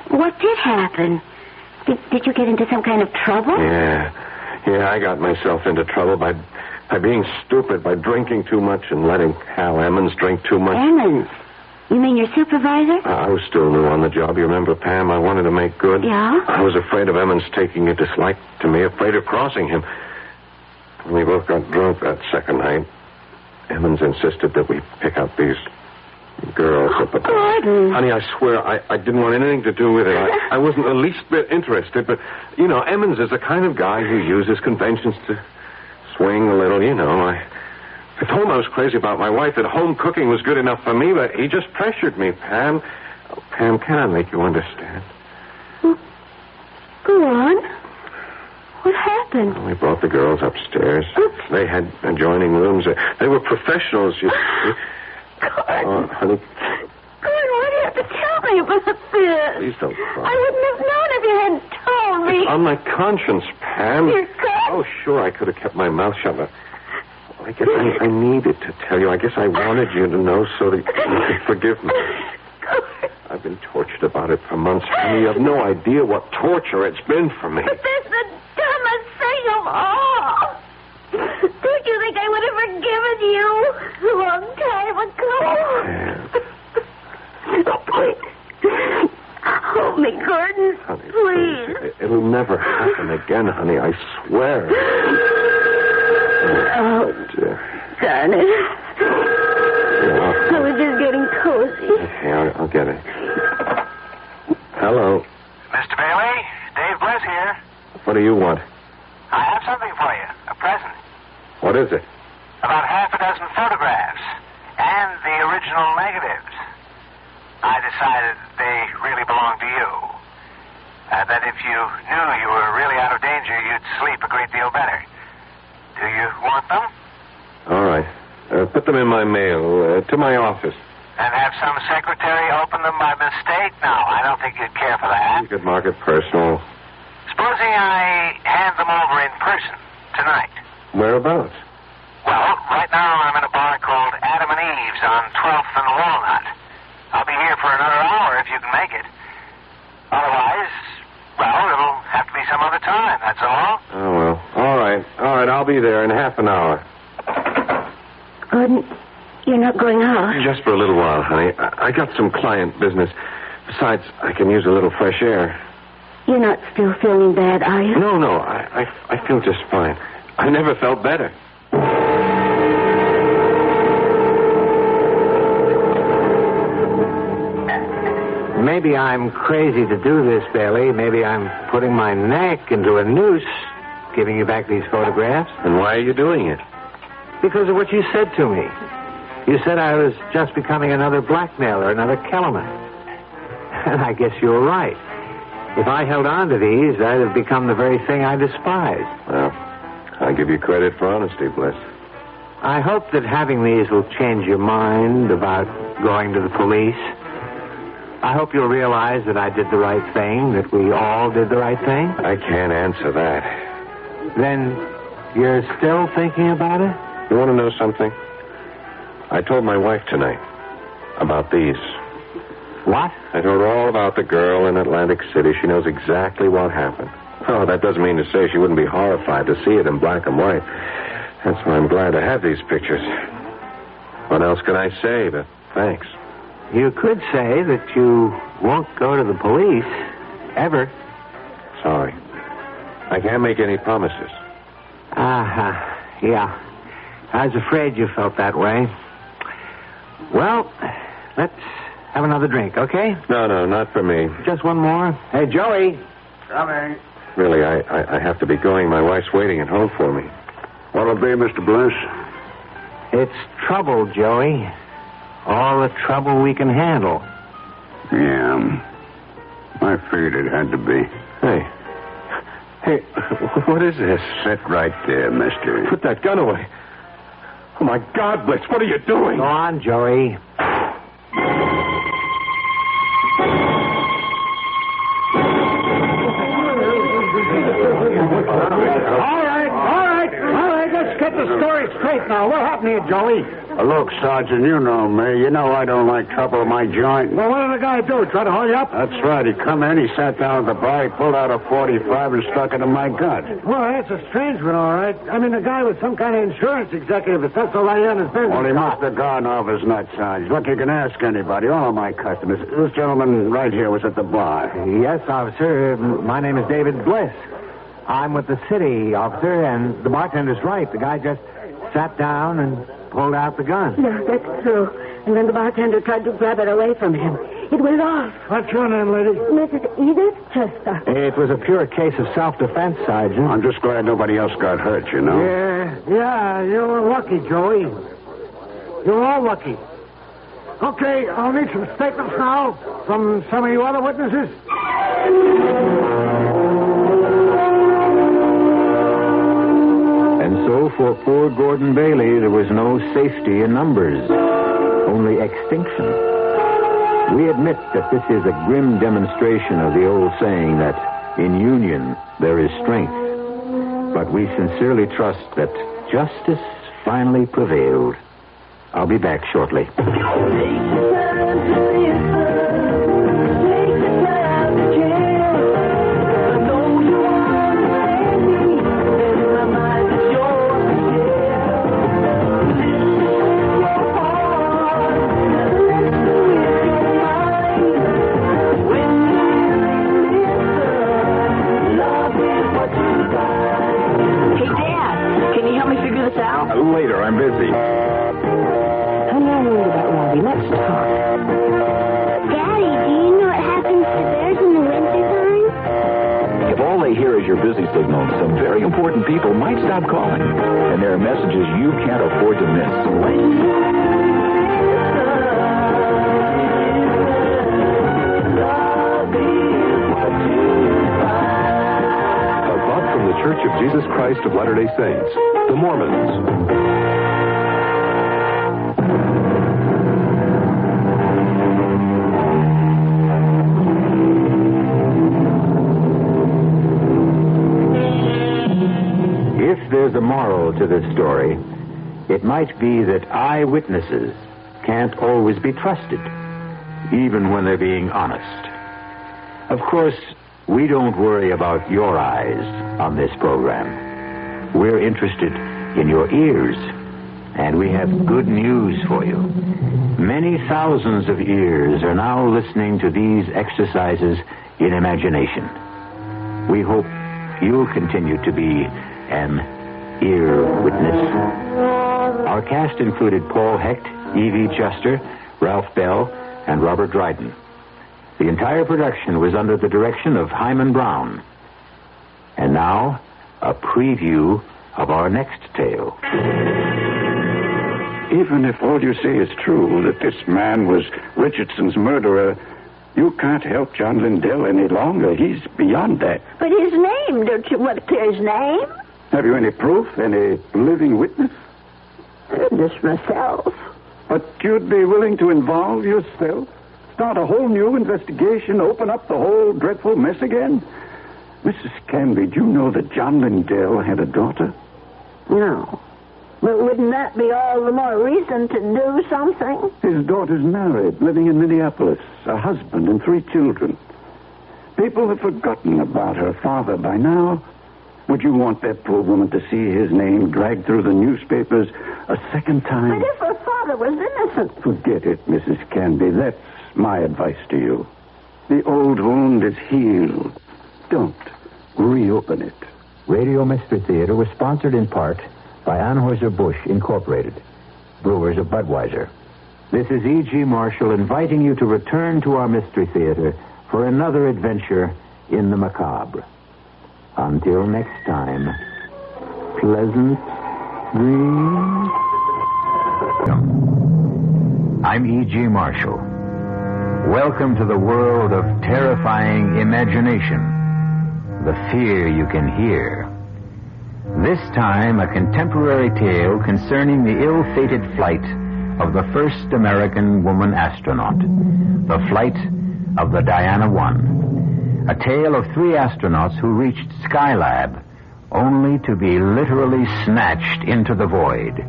What did happen? Did you get into some kind of trouble? Yeah, I got myself into trouble by being stupid, by drinking too much and letting Hal Emmons drink too much. Emmons? You mean your supervisor? I was still new on the job. You remember, Pam? I wanted to make good. Yeah? I was afraid of Emmons taking a dislike to me, afraid of crossing him. We both got drunk that second night. Emmons insisted that we pick out these girls. But, Gordon. Honey, I swear I didn't want anything to do with it. I wasn't the least bit interested. But, Emmons is the kind of guy who uses conventions to swing a little, I told him I was crazy about my wife, that home cooking was good enough for me, but he just pressured me, Pam. Oh, Pam, can I make you understand? Go on. What happened? We brought the girls upstairs. Oops. They had adjoining rooms. They were professionals, you see. Gordon. Oh, honey. Gordon, why do you have to tell me about this? Please don't cry. I wouldn't have known if you hadn't told me. It's on my conscience, Pam. Your conscience? Oh, sure, I could have kept my mouth shut. But I guess I needed to tell you. I guess I wanted you to know so that you could forgive me. I've been tortured about it for months, honey. You have no idea what torture it's been for me. But that's the dumbest thing of all. Don't you think I would have forgiven you a long time ago? Oh, please. Hold me, Gordon. Honey, please. It'll never happen again, honey. I swear. Oh, dear. darn it. I was just getting cozy. Okay, I'll get it. Hello. Mr. Bailey, Dave Bliss here. What do you want? I have something for you. A present. What is it? About half a dozen photographs. And the original negatives. I decided they really belonged to you. That if you knew you were really out of danger, you'd sleep a great deal better. Do you want them? All right. Put them in my mail to my office. And have some secretary open them by mistake? No, I don't think you'd care for that. You could mark it personal. Supposing I hand them over in person tonight? Whereabouts? Well, right now I'm in a bar called Adam and Eve's on 12th and Walnut. I'll be here for another hour if you can make it. Otherwise, well, it'll have to be some other time, that's all. Oh, well. All right, I'll be there in half an hour. Gordon, you're not going out? Just for a little while, honey. I got some client business. Besides, I can use a little fresh air. You're not still feeling bad, are you? No, I feel just fine. I never felt better. Maybe I'm crazy to do this, Bailey. Maybe I'm putting my neck into a noose, giving you back these photographs. And why are you doing it? Because of what you said to me. You said I was just becoming another blackmailer, another Kellerman. And I guess you were right. If I held on to these, I'd have become the very thing I despise. Well, I give you credit for honesty, Bliss. I hope that having these will change your mind about going to the police. I hope you'll realize that I did the right thing, that we all did the right thing. I can't answer that. Then you're still thinking about it? You want to know something? I told my wife tonight about these. What? I told her all about the girl in Atlantic City. She knows exactly what happened. Oh, that doesn't mean to say she wouldn't be horrified to see it in black and white. That's why I'm glad to have these pictures. What else can I say but thanks? You could say that you won't go to the police, ever. Sorry. I can't make any promises. Yeah. I was afraid you felt that way. Well, let's have another drink, okay? No, not for me. Just one more. Hey, Joey. Coming. Really, I have to be going. My wife's waiting at home for me. What'll it be, Mr. Bliss? It's trouble, Joey. All the trouble we can handle. Yeah. I figured it had to be. Hey, what is this? Sit right there, mister. Put that gun away. Oh, my God, Blitz, what are you doing? Go on, Joey. All right, let's get the story straight now. What happened here, Joey? Look, Sergeant, you know me. You know I don't like trouble in my joint. Well, what did the guy do? Try to hold you up? That's right. He come in, he sat down at the bar, he pulled out a 45 and stuck it in my gut. Well, that's a strange one, all right. I mean, the guy was some kind of insurance executive. If that's all I on his business. Well, he must have gone off his nuts, Sarge. Look, you can ask anybody, all of my customers. This gentleman right here was at the bar. Yes, officer. My name is David Bliss. I'm with the city, officer, and the bartender's right. The guy just sat down and pulled out the gun. No, that's true. And then the bartender tried to grab it away from him. It went off. What's your name, lady? Mrs. Edith Chester. It was a pure case of self-defense, Sergeant. I'm just glad nobody else got hurt, you know. Yeah, you were lucky, Joey. You were all lucky. Okay, I'll need some statements now from some of you other witnesses. And so for poor Gordon Bailey, there was no safety in numbers, only extinction. We admit that this is a grim demonstration of the old saying that in union there is strength. But we sincerely trust that justice finally prevailed. I'll be back shortly. Later, I'm busy. Honey, I'm worried about Robbie. Let's talk. Daddy, do you know what happens to bears in the wintertime? If all they hear is your busy signal, some very important people might stop calling. And there are messages you can't afford to miss. Church of Jesus Christ of Latter-day Saints, the Mormons. to this story, it might be that eyewitnesses can't always be trusted, even when they're being honest. Of course, we don't worry about your eyes on this program. We're interested in your ears, and we have good news for you. Many thousands of ears are now listening to these exercises in imagination. We hope you'll continue to be an ear witness. Our cast included Paul Hecht, Evie Juster, Ralph Bell, and Robert Dryden. The entire production was under the direction of Hyman Brown. And now, a preview of our next tale. Even if all you say is true, that this man was Richardson's murderer, you can't help John Lindell any longer. He's beyond that. But his name, don't you want to clear his name? Have you any proof? Any living witness? Just myself. But you'd be willing to involve yourself? Start a whole new investigation? Open up the whole dreadful mess again? Mrs. Canby, do you know that John Lindell had a daughter? No. But wouldn't that be all the more reason to do something? His daughter's married, living in Minneapolis, a husband and 3 children. People have forgotten about her father by now. Would you want that poor woman to see his name dragged through the newspapers a second time? But if her father was innocent... Forget it, Mrs. Canby. That's my advice to you. The old wound is healed. Don't reopen it. Radio Mystery Theater was sponsored in part by Anheuser-Busch Incorporated, brewers of Budweiser. This is E.G. Marshall inviting you to return to our Mystery Theater for another adventure in the macabre. Until next time, pleasant dreams. I'm E.G. Marshall. Welcome to the world of terrifying imagination, the fear you can hear. This time, a contemporary tale concerning the ill-fated flight of the first American woman astronaut, the flight of the Diana 1. A tale of 3 astronauts who reached Skylab only to be literally snatched into the void.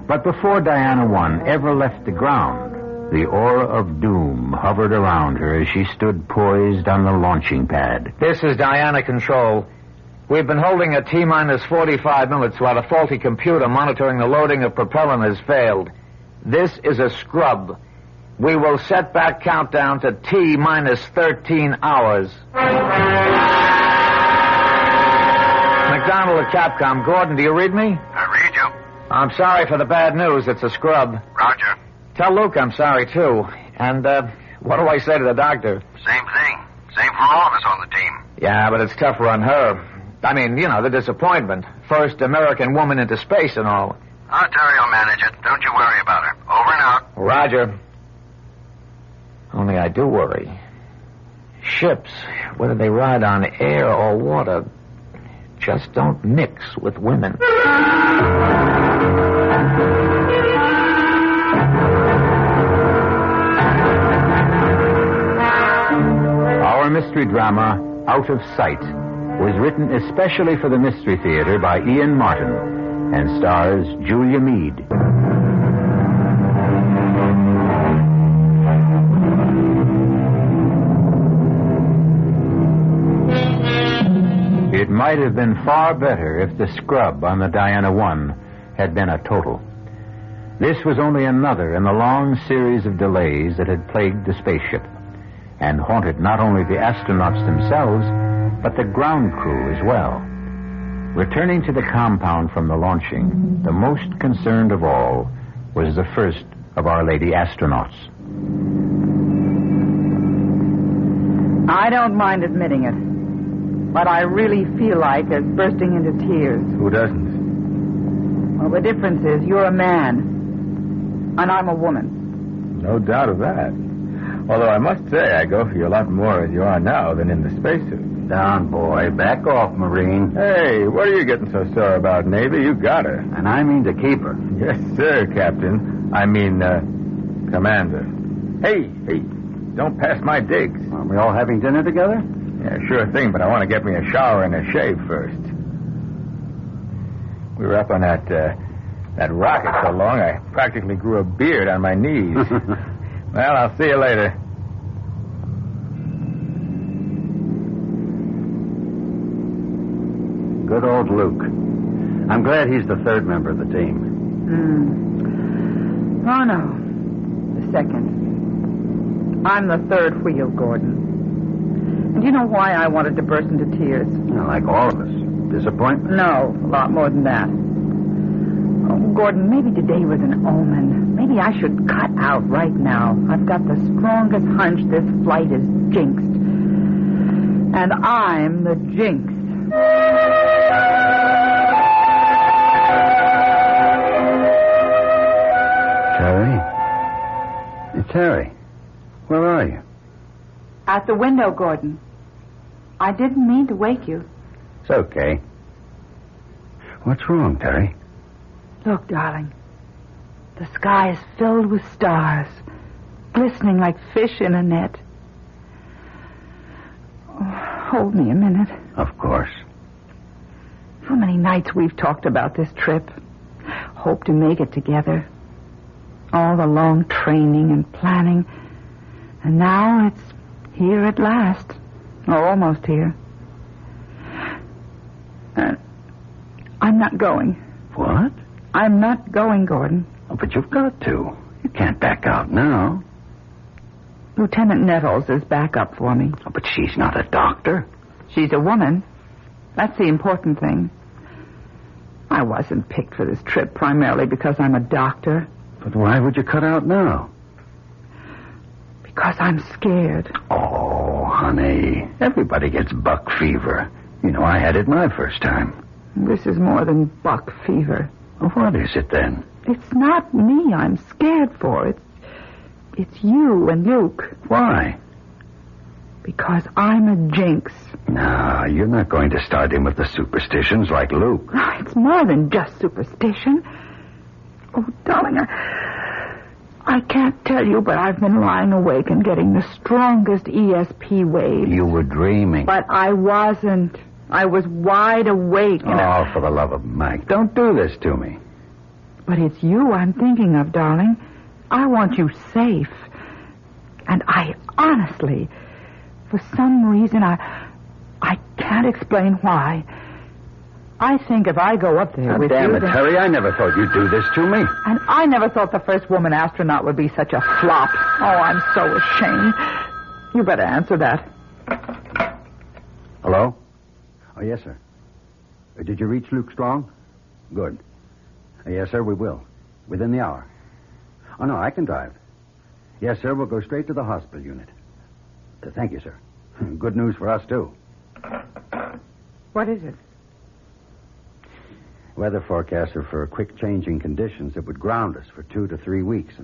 But before Diana 1 ever left the ground, the aura of doom hovered around her as she stood poised on the launching pad. This is Diana Control. We've been holding at T-minus 45 minutes while a faulty computer monitoring the loading of propellant has failed. This is a scrub. We will set back countdown to T-minus 13 hours. McDonald at Capcom. Gordon, do you read me? I read you. I'm sorry for the bad news. It's a scrub. Roger. Tell Luke I'm sorry, too. And, what do I say to the doctor? Same thing. Same for all of us on the team. Yeah, but it's tougher on her. I mean, you know, the disappointment. First American woman into space and all. I'll tell you, I'll manage it. Don't you worry about her. Over and out. Roger. Only I do worry. Ships, whether they ride on air or water, just don't mix with women. Our mystery drama, Out of Sight, was written especially for the Mystery Theater by Ian Martin and stars Julia Mead. It might have been far better if the scrub on the Diana 1 had been a total. This was only another in the long series of delays that had plagued the spaceship and haunted not only the astronauts themselves, but the ground crew as well. Returning to the compound from the launching, the most concerned of all was the first of Our Lady astronauts. I don't mind admitting it, but I really feel like bursting into tears. Who doesn't? Well, the difference is you're a man, and I'm a woman. No doubt of that. Although I must say I go for you a lot more as you are now than in the spacesuit. Down, boy. Back off, Marine. Hey, what are you getting so sore about, Navy? You got her. And I mean to keep her. Yes, sir, Captain. I mean, Commander. Hey, don't pass my digs. Are we all having dinner together? Yeah, sure thing, but I want to get me a shower and a shave first. We were up on that rocket so long, I practically grew a beard on my knees. Well, I'll see you later. Good old Luke. I'm glad he's the third member of the team. Oh, no. The second. I'm the third wheel, Gordon. And you know why I wanted to burst into tears? Like all of us. Disappointment? No, a lot more than that. Oh, Gordon, maybe today was an omen. Maybe I should cut out right now. I've got the strongest hunch this flight is jinxed. And I'm the jinx. Terry, where are you? At the window, Gordon. I didn't mean to wake you. It's okay. What's wrong, Terry? Look, darling. The sky is filled with stars, glistening like fish in a net. Oh, hold me a minute. Of course. How many nights we've talked about this trip. Hope to make it together. All the long training and planning. And now it's here at last. Or almost here. I'm not going. What? I'm not going, Gordon. Oh, but you've got to. You can't back out now. Lieutenant Nettles is back up for me. Oh, but she's not a doctor. She's a woman. That's the important thing. I wasn't picked for this trip primarily because I'm a doctor. But why would you cut out now? Because I'm scared. Oh, honey. Everybody gets buck fever. You know, I had it my first time. This is more than buck fever. Well, what is it then? It's not me I'm scared for. It's you and Luke. Why? Because I'm a jinx. No, you're not going to start in with the superstitions like Luke. It's more than just superstition. Oh, darling, I can't tell you, but I've been lying awake and getting the strongest ESP waves. You were dreaming. But I wasn't. I was wide awake. And for the love of Mike, don't do this to me. But it's you I'm thinking of, darling. I want you safe. And I honestly, for some reason, I can't explain why. I think if I go up there with you... Damn it, Terry, I never thought you'd do this to me. And I never thought the first woman astronaut would be such a flop. Oh, I'm so ashamed. You better answer that. Hello? Oh, yes, sir. Did you reach Luke Strong? Good. Yes, sir, we will. Within the hour. Oh, no, I can drive. Yes, sir, we'll go straight to the hospital unit. Thank you, sir. Good news for us, too. What is it? Weather forecasts are for quick changing conditions that would ground us for 2 to 3 weeks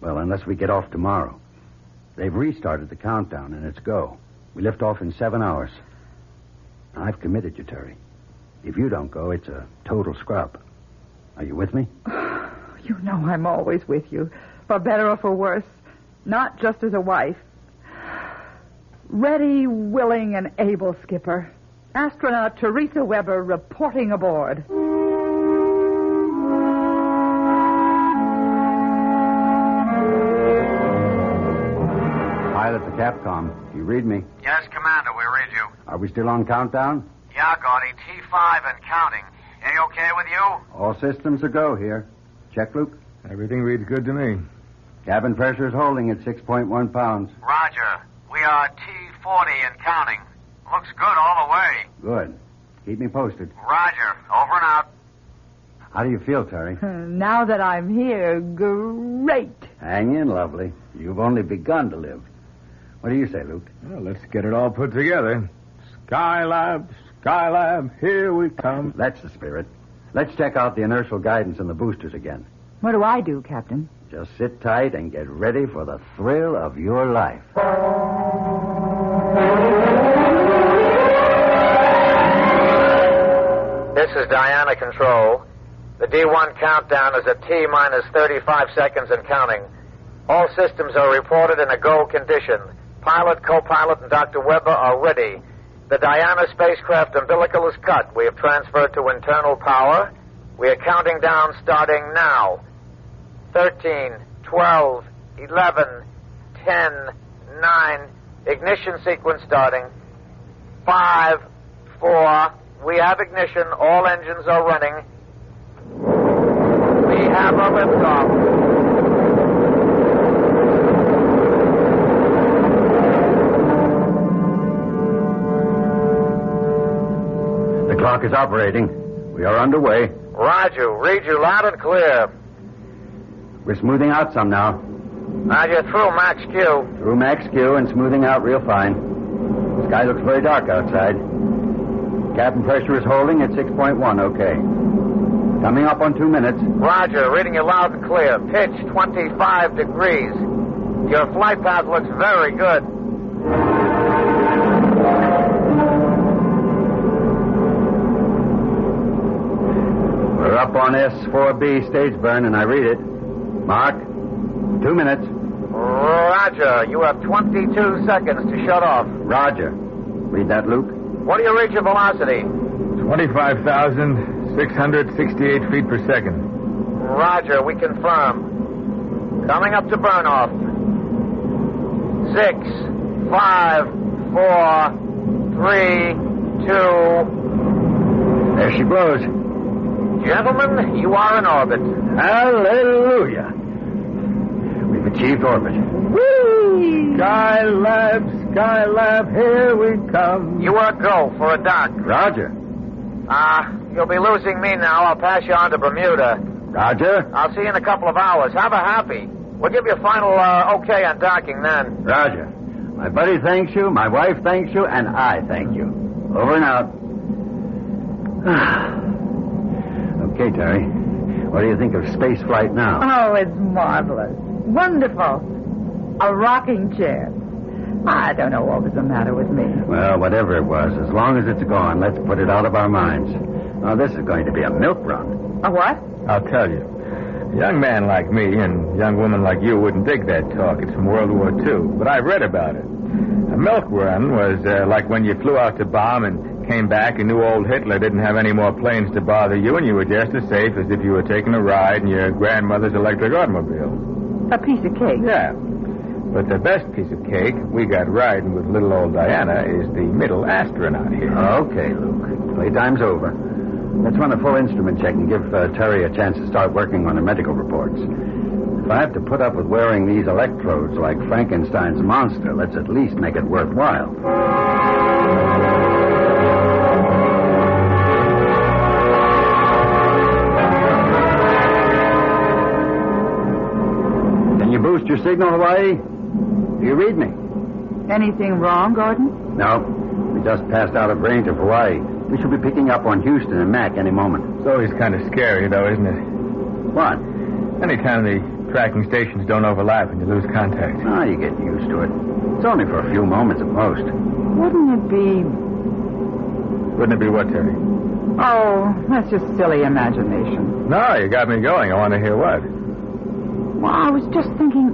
unless we get off tomorrow. They've restarted the countdown, and it's go. We lift off in 7 hours. I've committed you, Terry. If you don't go, it's a total scrub. Are you with me? You know I'm always with you, for better or for worse. Not just as a wife. Ready, willing, and able, Skipper. Astronaut Teresa Weber reporting aboard. Pilot to Capcom. You read me? Yes, Commander, we read you. Are we still on countdown? Yeah, Gordy, T5 and counting. Any okay with you? All systems are go here. Check, Luke? Everything reads good to me. Cabin pressure is holding at 6.1 pounds. Roger. We are T40 and counting. Looks good all the way. Good. Keep me posted. Roger. Over and out. How do you feel, Terry? Now that I'm here, great. Hang in, lovely. You've only begun to live. What do you say, Luke? Well, let's get it all put together. Skylab, here we come. That's the spirit. Let's check out the inertial guidance and the boosters again. What do I do, Captain? Just sit tight and get ready for the thrill of your life. This is Diana Control. The D1 countdown is at T-minus 35 seconds and counting. All systems are reported in a go condition. Pilot, co-pilot, and Dr. Weber are ready. The Diana spacecraft umbilical is cut. We have transferred to internal power. We are counting down starting now. 13, 12, 11, 10, 9. Ignition sequence starting. 5, 4. We have ignition. All engines are running. We have a liftoff. The clock is operating. We are underway. Roger. Read you loud and clear. We're smoothing out some now. Roger. Through Max Q. Through Max Q and smoothing out real fine. The sky looks very dark outside. Cabin pressure is holding at 6.1, okay. Coming up on 2 minutes. Roger. Reading you loud and clear. Pitch 25 degrees. Your flight path looks very good. We're up on S4B stage burn, and I read it. Mark, 2 minutes. Roger. You have 22 seconds to shut off. Roger. Read that, Luke. What do you reach your velocity? 25,668 feet per second. Roger. We confirm. Coming up to burn off. 6, 5, 4, 3, 2. There she blows. Gentlemen, you are in orbit. Hallelujah. We've achieved orbit. Whee! Skylab, here we come. You are go for a dock. Roger. You'll be losing me now. I'll pass you on to Bermuda. Roger. I'll see you in a couple of hours. Have a happy. We'll give you a final okay on docking then. Roger. My buddy thanks you, my wife thanks you, and I thank you. Over and out. Okay, Terry. What do you think of space flight now? Oh, it's marvelous. Wonderful. A rocking chair. I don't know what was the matter with me. Well, whatever it was, as long as it's gone, let's put it out of our minds. Now, this is going to be a milk run. A what? I'll tell you. A young man like me and a young woman like you wouldn't dig that talk. It's from World War II. But I've read about it. A milk run was like when you flew out to bomb and came back and knew old Hitler didn't have any more planes to bother you, and you were just as safe as if you were taking a ride in your grandmother's electric automobile. A piece of cake. Yeah. But the best piece of cake we got riding with little old Diana is the middle astronaut here. Okay, Luke. Playtime's over. Let's run a full instrument check and give Terry a chance to start working on her medical reports. If I have to put up with wearing these electrodes like Frankenstein's monster, let's at least make it worthwhile. Can you boost your signal, Hawaii? Do you read me? Anything wrong, Gordon? No. We just passed out of range of Hawaii. We should be picking up on Houston and Mac any moment. It's always kind of scary, though, isn't it? What? Anytime the tracking stations don't overlap and you lose contact. Oh, you get used to it. It's only for a few moments at most. Wouldn't it be... Wouldn't it be what, Terry? Oh, that's just silly imagination. No, you got me going. I want to hear what. Well, I was just thinking,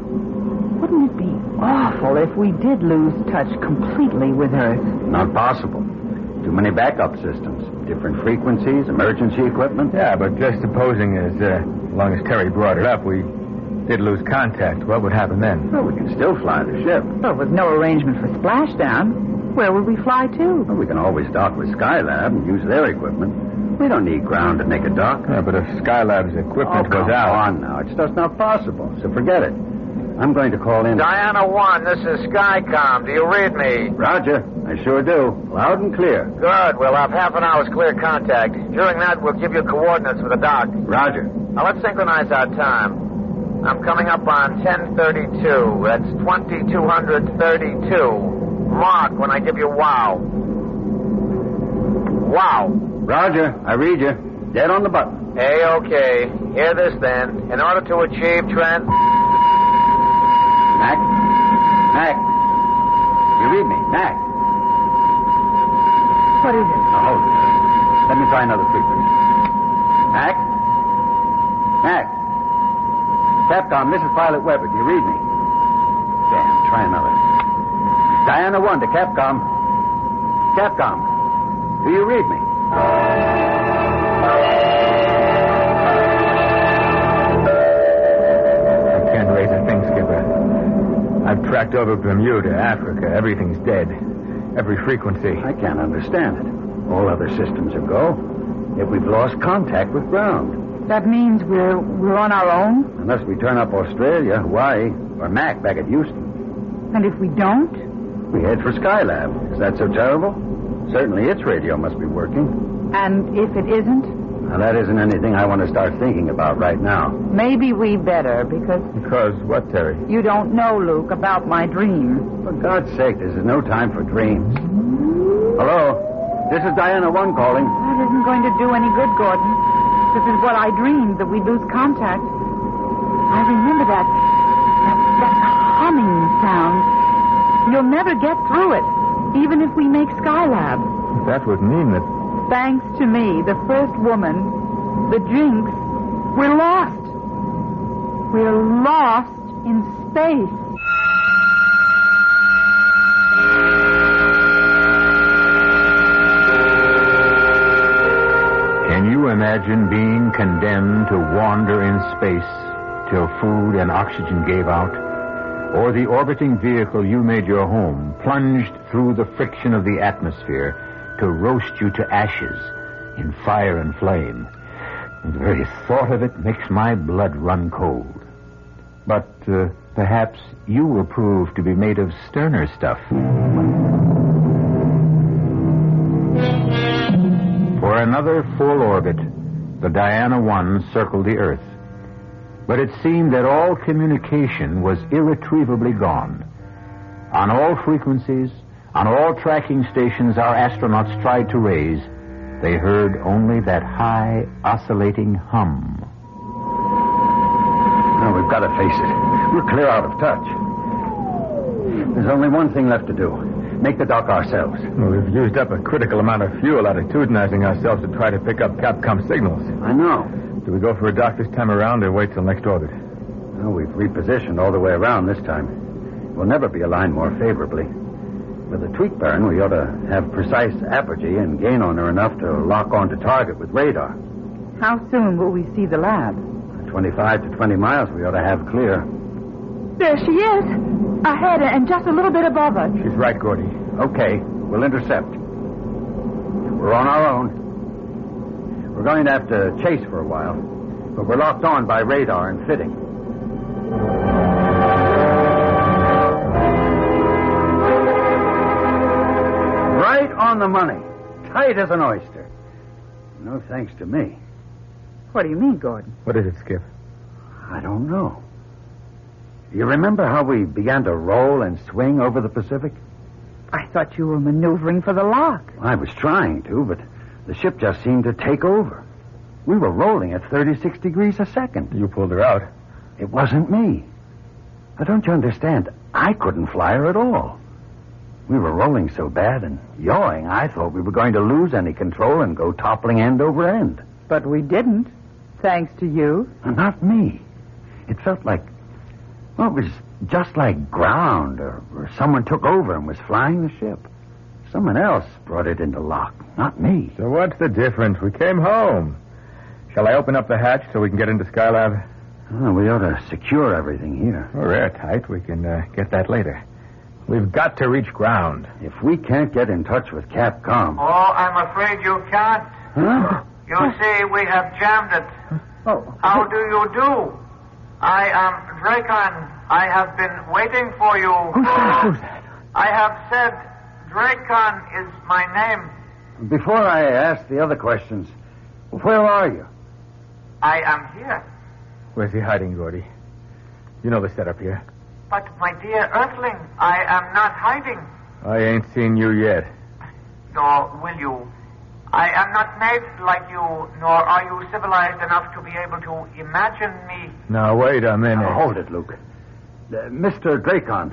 wouldn't it be awful if we did lose touch completely with Earth? Not possible. Too many backup systems. Different frequencies, emergency equipment. Yeah, but just supposing as long as Terry brought it up, we did lose contact, what would happen then? Well, we can still fly the ship. Well, with no arrangement for splashdown, where would we fly to? Well, we can always dock with Skylab and use their equipment. We don't need ground to make a dock. Yeah, but if Skylab's equipment goes out... Come on now. It's just not possible, so forget it. I'm going to call in... Diana 1, this is Skycom. Do you read me? Roger. I sure do. Loud and clear. Good. We'll have half an hour's clear contact. During that, we'll give you coordinates for the dock. Roger. Now, let's synchronize our time. I'm coming up on 10:32. That's 2232. Mark when I give you wow. Wow. Roger. I read you. Dead on the button. Hey, okay. Hear this, then. In order to achieve Mac? Mac? You read me? Mac? What is it? Now, hold it. Let me try another frequency. Mac? Mac? Capcom, this is Pilot Weber. Do you read me? Damn, try another. Diana 1 to Capcom. Capcom, do you read me? I've tracked over Bermuda, Africa. Everything's dead. Every frequency. I can't understand it. All other systems are go. Yet we've lost contact with ground. That means we're on our own? Unless we turn up Australia, Hawaii, or Mac back at Houston. And if we don't? We head for Skylab. Is that so terrible? Certainly its radio must be working. And if it isn't? Now, that isn't anything I want to start thinking about right now. Maybe we better, because... Because what, Terry? You don't know, Luke, about my dream. For God's sake, this is no time for dreams. Hello? This is Diana 1 calling. That isn't going to do any good, Gordon. This is what I dreamed, that we'd lose contact. I remember that humming sound. You'll never get through it, even if we make Skylab. That would mean that... Thanks to me, the first woman, the Jinx, we're lost. We're lost in space. Can you imagine being condemned to wander in space till food and oxygen gave out? Or the orbiting vehicle you made your home plunged through the friction of the atmosphere to roast you to ashes in fire and flame? The very thought of it makes my blood run cold. But perhaps you will prove to be made of sterner stuff. For another full orbit, the Diana 1 circled the Earth. But it seemed that all communication was irretrievably gone. On all frequencies, on all tracking stations our astronauts tried to raise, they heard only that high, oscillating hum. Now, we've got to face it. We're clear out of touch. There's only one thing left to do. Make the dock ourselves. Well, we've used up a critical amount of fuel attitudinizing ourselves to try to pick up Capcom signals. I know. Do we go for a dock this time around or wait till next orbit? Well, we've repositioned all the way around this time. We'll never be aligned more favorably. With the tweak burn, we ought to have precise apogee and gain on her enough to lock onto target with radar. How soon will we see the lab? 25 to 20 miles we ought to have clear. There she is. Ahead and just a little bit above us. She's right, Gordy. Okay, we'll intercept. We're on our own. We're going to have to chase for a while, but we're locked on by radar and fitting. Right on the money. Tight as an oyster. No thanks to me. What do you mean, Gordon? What is it, Skip? I don't know. You remember how we began to roll and swing over the Pacific? I thought you were maneuvering for the lock. I was trying to, but the ship just seemed to take over. We were rolling at 36 degrees a second. You pulled her out. It wasn't me. Now, don't you understand? I couldn't fly her at all. We were rolling so bad and yawing, I thought we were going to lose any control and go toppling end over end. But we didn't, thanks to you. Not me. It felt like, well, it was just like ground, or someone took over and was flying the ship. Someone else brought it into lock, not me. So what's the difference? We came home. Shall I open up the hatch so we can get into Skylab? Oh, we ought to secure everything here. We're airtight. We can get that later. We've got to reach ground. If we can't get in touch with Capcom... Oh, I'm afraid you can't. Huh? You see, we have jammed it. Oh. How do you do? I am Dracon. I have been waiting for you. Who's that? I have said Dracon is my name. Before I ask the other questions, where are you? I am here. Where's he hiding, Gordy? You know the setup here. But, my dear Earthling, I am not hiding. I ain't seen you yet. Nor will you. I am not made like you, nor are you civilized enough to be able to imagine me. Now, wait a minute. Now, hold it, Luke. Mr. Dracon,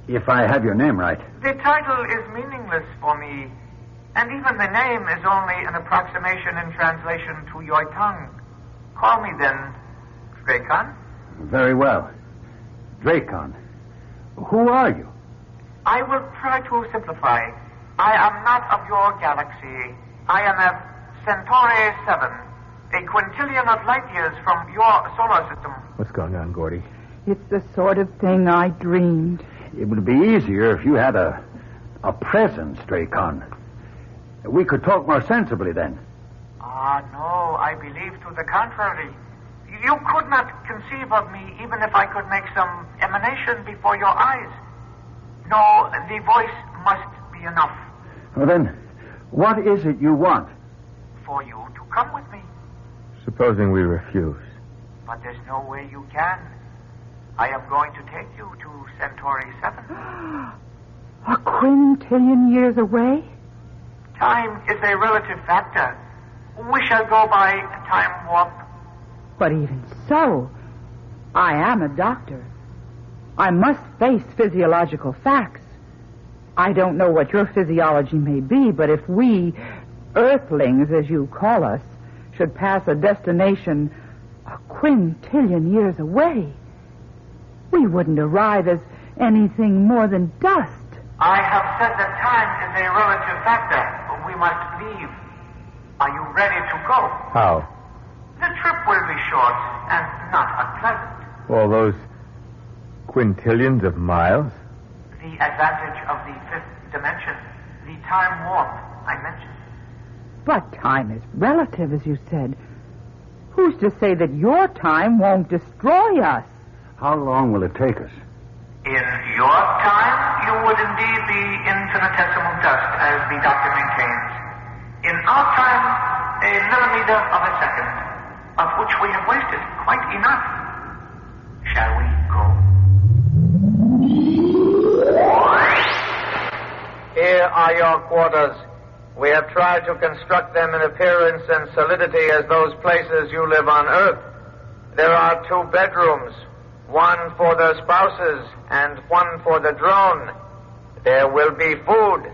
if I have your name right. The title is meaningless for me, and even the name is only an approximation in translation to your tongue. Call me then Dracon. Very well. Dracon, who are you? I will try to simplify. I am not of your galaxy. I am of Centauri 7, a quintillion of light years from your solar system. What's going on, Gordy? It's the sort of thing I dreamed. It would be easier if you had a presence, Straycon. We could talk more sensibly then. No, I believe to the contrary. You could not conceive of me even if I could make some emanation before your eyes. No, the voice must be enough. Well, then, what is it you want? For you to come with me. Supposing we refuse. But there's no way you can. I am going to take you to Centauri 7. A quintillion years away? Time is a relative factor. We shall go by time warp. But even so, I am a doctor. I must face physiological facts. I don't know what your physiology may be, but if we, Earthlings, as you call us, should pass a destination a quintillion years away, we wouldn't arrive as anything more than dust. I have said that time is a relative factor. We must leave. Are you ready to go? How? The trip will be short and not unpleasant. All those quintillions of miles? The advantage of the fifth dimension, the time warp I mentioned. But time is relative, as you said. Who's to say that your time won't destroy us? How long will it take us? In your time, you would indeed be infinitesimal dust, as the doctor maintains. In our time, a millimeter of a second, of which we have wasted quite enough. Shall we go? Here are your quarters. We have tried to construct them in appearance and solidity as those places you live on Earth. There are 2 bedrooms, one for the spouses and one for the drone. There will be food.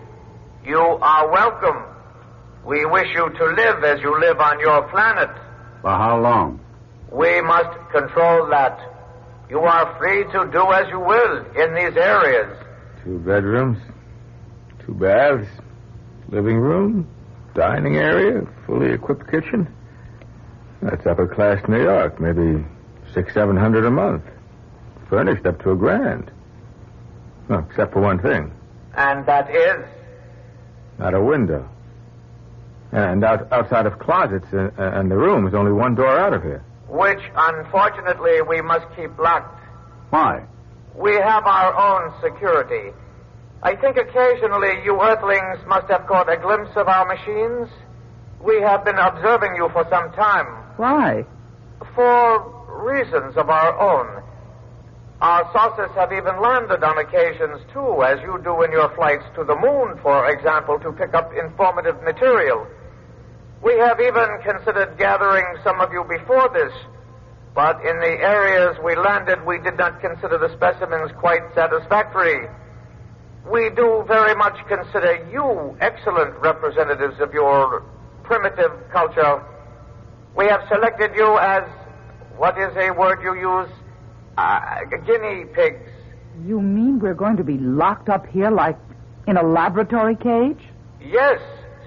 You are welcome. We wish you to live as you live on your planet. For how long? We must control that. You are free to do as you will in these areas. 2 bedrooms, 2 baths, living room, dining area, fully equipped kitchen. That's upper class New York, maybe $600-700 a month. Furnished up to $1,000. Well, except for one thing. And that is? Not a window. And outside of closets and the room is only one door out of here. Which, unfortunately, we must keep locked. Why? We have our own security. I think occasionally you Earthlings must have caught a glimpse of our machines. We have been observing you for some time. Why? For reasons of our own. Our saucers have even landed on occasions, too, as you do in your flights to the moon, for example, to pick up informative material. We have even considered gathering some of you before this, but in the areas we landed, we did not consider the specimens quite satisfactory. We do very much consider you excellent representatives of your primitive culture. We have selected you as, what is a word you use? Guinea pigs. You mean we're going to be locked up here like in a laboratory cage? Yes,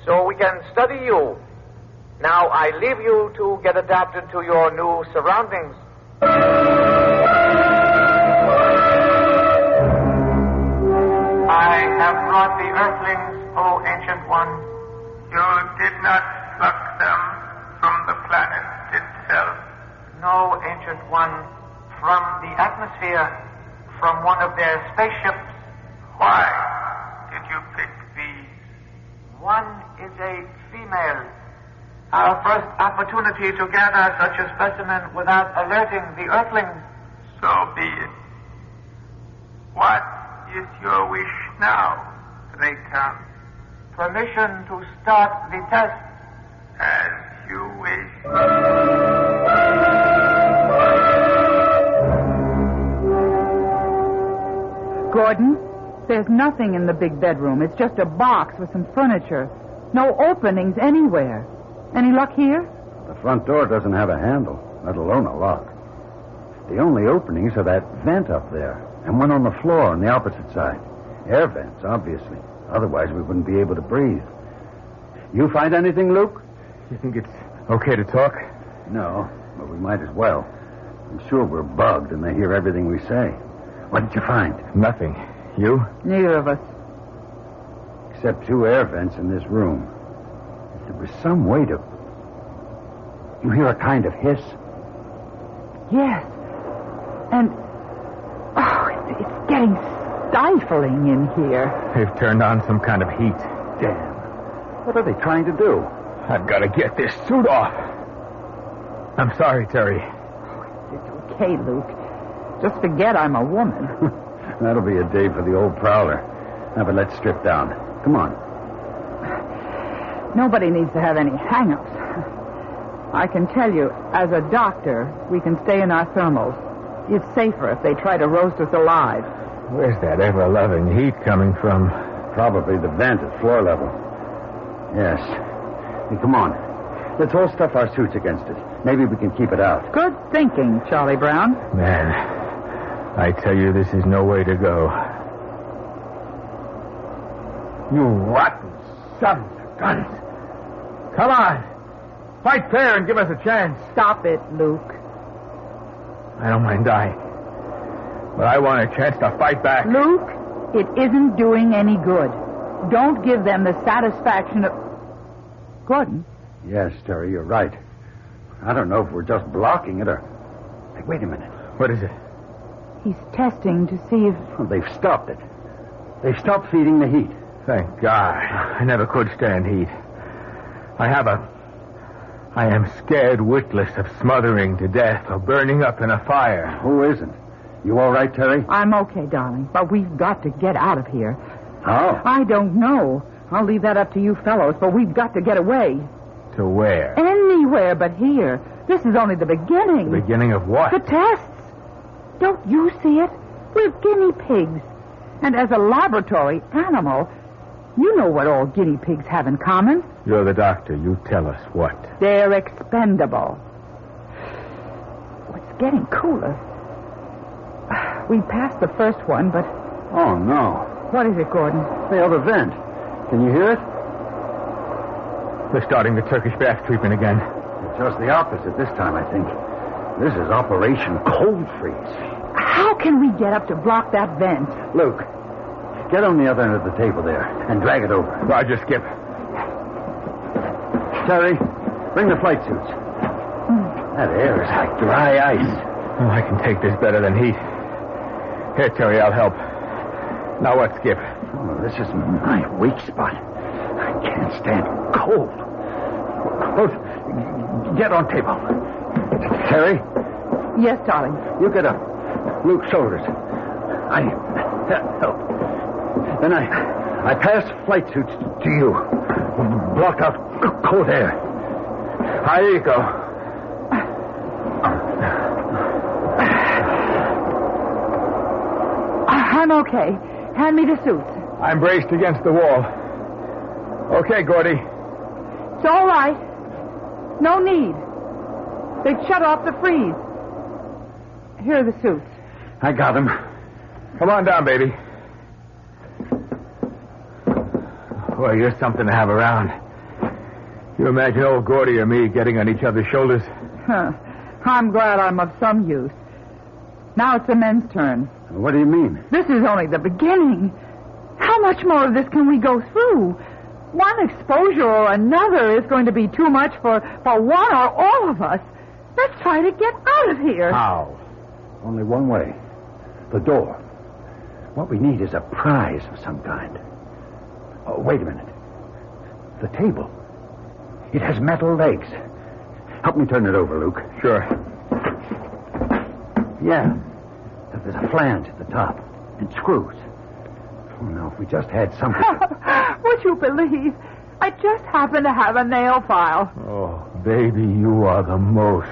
so we can study you. Now I leave you to get adapted to your new surroundings. I have brought the Earthlings, O Ancient One. You did not pluck them from the planet itself. No, Ancient One. From the atmosphere, from one of their spaceships. Why did you pick these? One is a female. Our first opportunity to gather such a specimen without alerting the Earthlings. So be it. What is your wish now, Raycon? Permission to start the test. As you wish. Gordon, there's nothing in the big bedroom. It's just a box with some furniture. No openings anywhere. Any luck here? The front door doesn't have a handle, let alone a lock. The only openings are that vent up there and one on the floor on the opposite side. Air vents, obviously. Otherwise, we wouldn't be able to breathe. You find anything, Luke? You think it's okay to talk? No, but we might as well. I'm sure we're bugged and they hear everything we say. What did you find? Nothing. You? Neither of us. Except 2 air vents in this room. If there was some way to... You hear a kind of hiss? Yes. And... Oh, it's getting stifling in here. They've turned on some kind of heat. Damn. What are they trying to do? I've got to get this suit off. I'm sorry, Terry. It's okay, Luke. Just forget I'm a woman. That'll be a day for the old prowler. Now, but let's strip down. Come on. Nobody needs to have any hang-ups. I can tell you, as a doctor, we can stay in our thermals. It's safer if they try to roast us alive. Where's that ever-loving heat coming from? Probably the vent at floor level. Yes. Hey, come on. Let's all stuff our suits against it. Maybe we can keep it out. Good thinking, Charlie Brown. Man, I tell you, this is no way to go. You rotten sons of guns. Come on. Fight fair and give us a chance. Stop it, Luke. I don't mind dying. But I want a chance to fight back. Luke, it isn't doing any good. Don't give them the satisfaction of... Gordon? Yes, Terry, you're right. I don't know if we're just blocking it or... Hey, wait a minute. What is it? He's testing to see if... Oh, they've stopped it. They've stopped feeding the heat. Thank God. I never could stand heat. I am scared witless of smothering to death or burning up in a fire. Who isn't? You all right, Terry? I'm okay, darling, but we've got to get out of here. How? I don't know. I'll leave that up to you fellows, but we've got to get away. To where? Anywhere but here. This is only the beginning. The beginning of what? The tests. Don't you see it? We're guinea pigs. And as a laboratory animal, you know what all guinea pigs have in common. You're the doctor. You tell us what. They're expendable. It's getting cooler. We passed the first one, but... Oh, no. What is it, Gordon? The other vent. Can you hear it? They're starting the Turkish bath treatment again. It's just the opposite this time, I think. This is Operation Cold Freeze. How can we get up to block that vent? Luke, get on the other end of the table there and drag it over. Roger, Skip. Terry, bring the flight suits. That air is like dry ice. Oh, I can take this better than heat. Here, Terry, I'll help. Now what, Skip? Oh, this is my weak spot. I can't stand cold. Both, get on table. Terry? Yes, darling. You get up. Luke's shoulders. I help. Then I pass flight suits to you. Block out cold air. Here you go. I'm okay. Hand me the suits. I'm braced against the wall. Okay, Gordy. It's all right. No need. They've shut off the freeze. Here are the suits. I got them. Come on down, baby. Well, you're something to have around. You imagine old Gordy or me getting on each other's shoulders? Huh. I'm glad I'm of some use. Now it's the men's turn. What do you mean? This is only the beginning. How much more of this can we go through? One exposure or another is going to be too much for one or all of us. Let's try to get out of here. How? Only one way. The door. What we need is a prize of some kind. Oh, wait a minute. The table. It has metal legs. Help me turn it over, Luke. Sure. Yeah. There's a flange at the top. And screws. Oh, no, if we just had something... Would you believe? I just happen to have a nail file. Oh, baby, you are the most.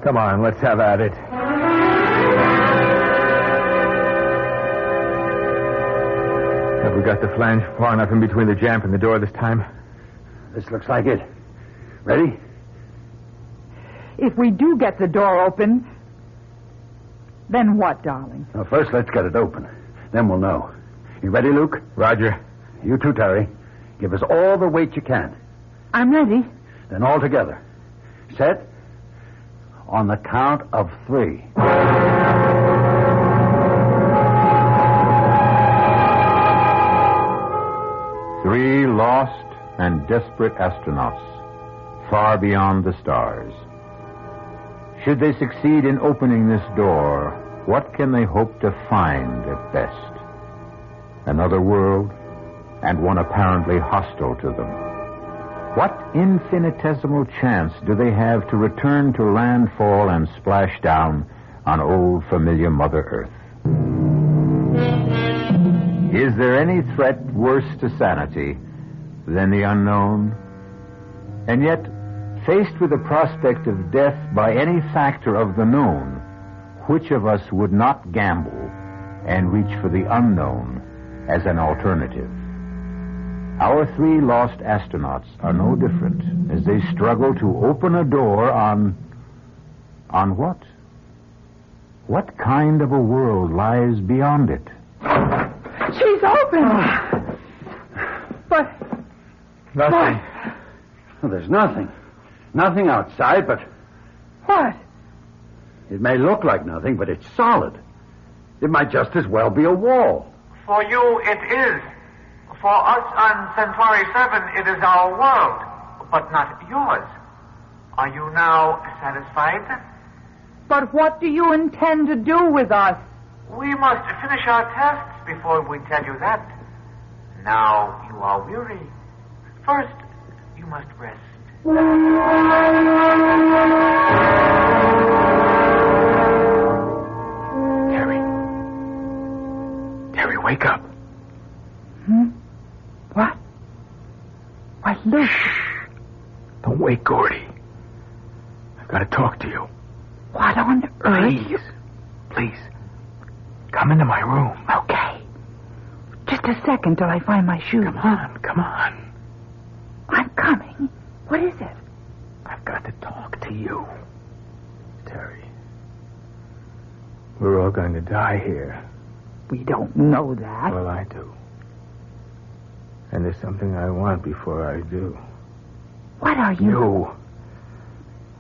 Come on, let's have at it. Have we got the flange far enough in between the jamb and the door this time? This looks like it. Ready? If we do get the door open, then what, darling? Well, first, let's get it open. Then we'll know. You ready, Luke? Roger. You too, Terry. Give us all the weight you can. I'm ready. Then all together. Set. on the count of 3. Three lost and desperate astronauts, far beyond the stars. Should they succeed in opening this door, what can they hope to find at best? Another world, and one apparently hostile to them. What infinitesimal chance do they have to return to landfall and splash down on old familiar Mother Earth? Is there any threat worse to sanity than the unknown? And yet, faced with the prospect of death by any factor of the known, which of us would not gamble and reach for the unknown as an alternative? Our 3 lost astronauts are no different as they struggle to open a door on what? What kind of a world lies beyond it? She's open. But... Nothing. Well, there's nothing. Nothing outside, but... What? It may look like nothing, but it's solid. It might just as well be a wall. For you, it is. For us on Centauri 7, it is our world, but not yours. Are you now satisfied? But what do you intend to do with us? We must finish our tests before we tell you that. Now you are weary. First, you must rest. Terry, wake up. What? Why, Luke. Shh. Don't wake Gordy. I've got to talk to you. What on earth? Please. Come into my room. Okay. Just a second till I find my shoes. Come on. I'm coming. What is it? I've got to talk to you. Terry. We're all going to die here. We don't know that. Well, I do. And there's something I want before I do. What are you? You.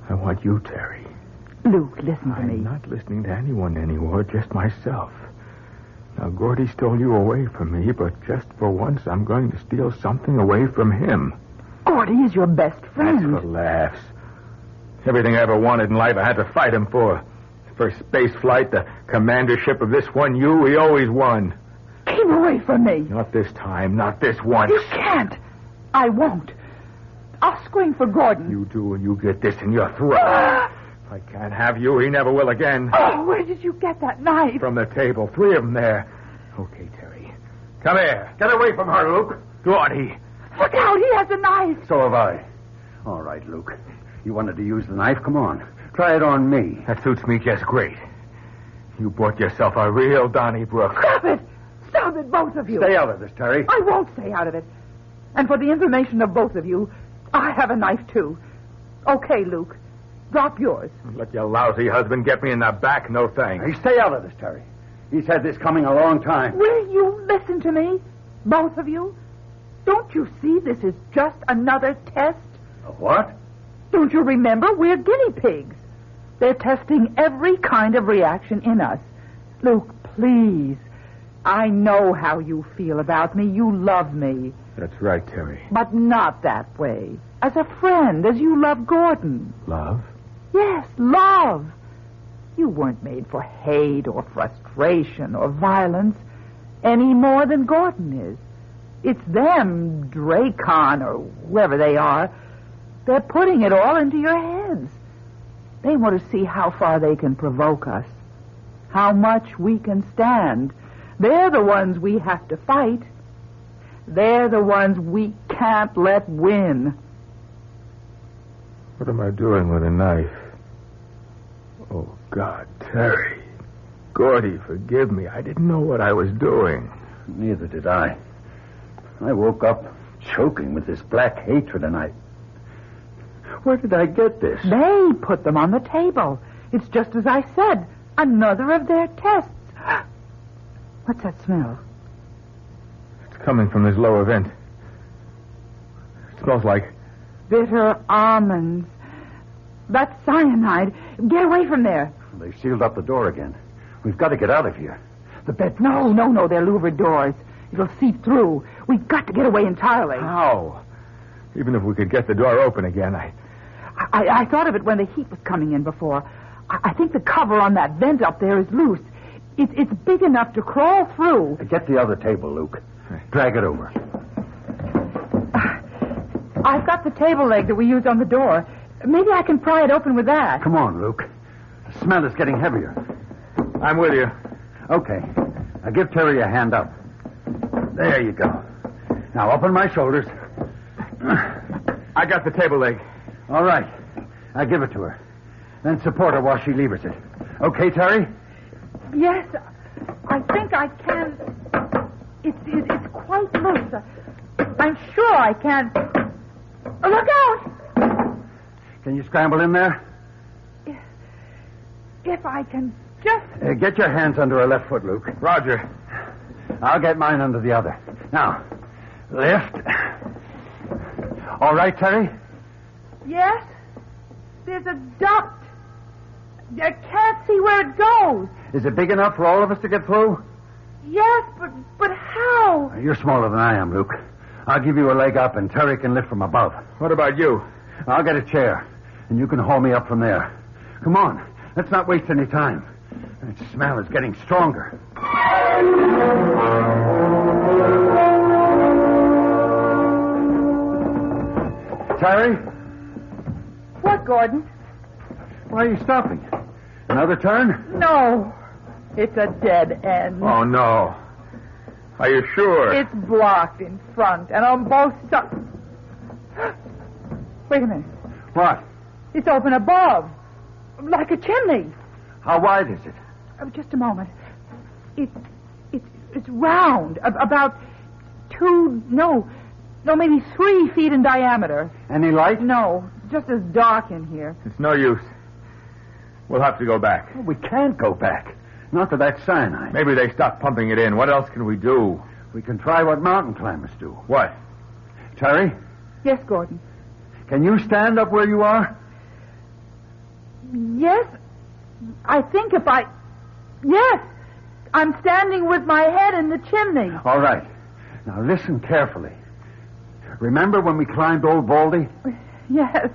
I want you, Terry. Luke, listen to me. I'm not listening to anyone anymore, just myself. Now, Gordy stole you away from me, but just for once, I'm going to steal something away from him. Gordy is your best friend. That's for laughs. Everything I ever wanted in life, I had to fight him for. First space flight, the commandership of this one U, he always won. Keep away from me. Not this time, not this once. You can't. I won't. I'll scream for Gordon. You do, and you get this in your throat. If I can't have you, he never will again. Oh, where did you get that knife? From the table. 3 of them there. Okay, Terry. Come here. Get away from her, Luke. Gordy. Look out, he has a knife. So have I. All right, Luke. You wanted to use the knife? Come on. Try it on me. That suits me just great. You bought yourself a real Donnybrook. Stop it. Stop it, both of you. Stay out of this, Terry. I won't stay out of it. And for the information of both of you, I have a knife, too. Okay, Luke. Drop yours. Let your lousy husband get me in the back, no thanks. Hey, stay out of this, Terry. He's had this coming a long time. Will you listen to me? Both of you? Don't you see this is just another test? A what? Don't you remember? We're guinea pigs. They're testing every kind of reaction in us. Luke, please. I know how you feel about me. You love me. That's right, Terry. But not that way. As a friend, as you love Gordon. Love? Yes, love. You weren't made for hate or frustration or violence any more than Gordon is. It's them, Dracon or whoever they are. They're putting it all into your heads. They want to see how far they can provoke us, how much we can stand. They're the ones we have to fight. They're the ones we can't let win. What am I doing with a knife? Oh, God, Terry. Gordy, forgive me. I didn't know what I was doing. Neither did I. I woke up choking with this black hatred, and Where did I get this? They put them on the table. It's just as I said. Another of their tests. What's that smell? It's coming from this lower vent. It smells like... bitter almonds. That's cyanide. Get away from there. They sealed up the door again. We've got to get out of here. The bed... No, they're louvered doors. It'll seep through. We've got to get away entirely. How? Even if we could get the door open again, I thought of it when the heat was coming in before. I think the cover on that vent up there is loose. It's big enough to crawl through. Get the other table, Luke. Drag it over. I've got the table leg that we used on the door. Maybe I can pry it open with that. Come on, Luke. The smell is getting heavier. I'm with you. Okay. Now give Terry a hand up. There you go. Now open my shoulders. I got the table leg. All right. Now give it to her. Then support her while she levers it. Okay, Terry? Yes, I think I can. It's quite loose. I'm sure I can. Oh, look out! Can you scramble in there? If I can just... Get your hands under her left foot, Luke. Roger. I'll get mine under the other. Now, lift. All right, Terry? Yes? There's a duct. I can't see where it goes. Is it big enough for all of us to get through? Yes, but how? You're smaller than I am, Luke. I'll give you a leg up, and Terry can lift from above. What about you? I'll get a chair, and you can haul me up from there. Come on. Let's not waste any time. That smell is getting stronger. Terry? What, Gordon? Why are you stopping? Another turn? No. It's a dead end. Oh, no. Are you sure? It's blocked in front and on both sides. Wait a minute. What? It's open above. Like a chimney. How wide is it? Just a moment. It's round. About maybe 3 feet in diameter. Any light? No. Just as dark in here. It's no use. We'll have to go back. Well, we can't go back. Not to that cyanide. Maybe they stopped pumping it in. What else can we do? We can try what mountain climbers do. What? Terry? Yes, Gordon. Can you stand up where you are? Yes. I think if I... Yes. I'm standing with my head in the chimney. All right. Now listen carefully. Remember when we climbed Old Baldy? Yes.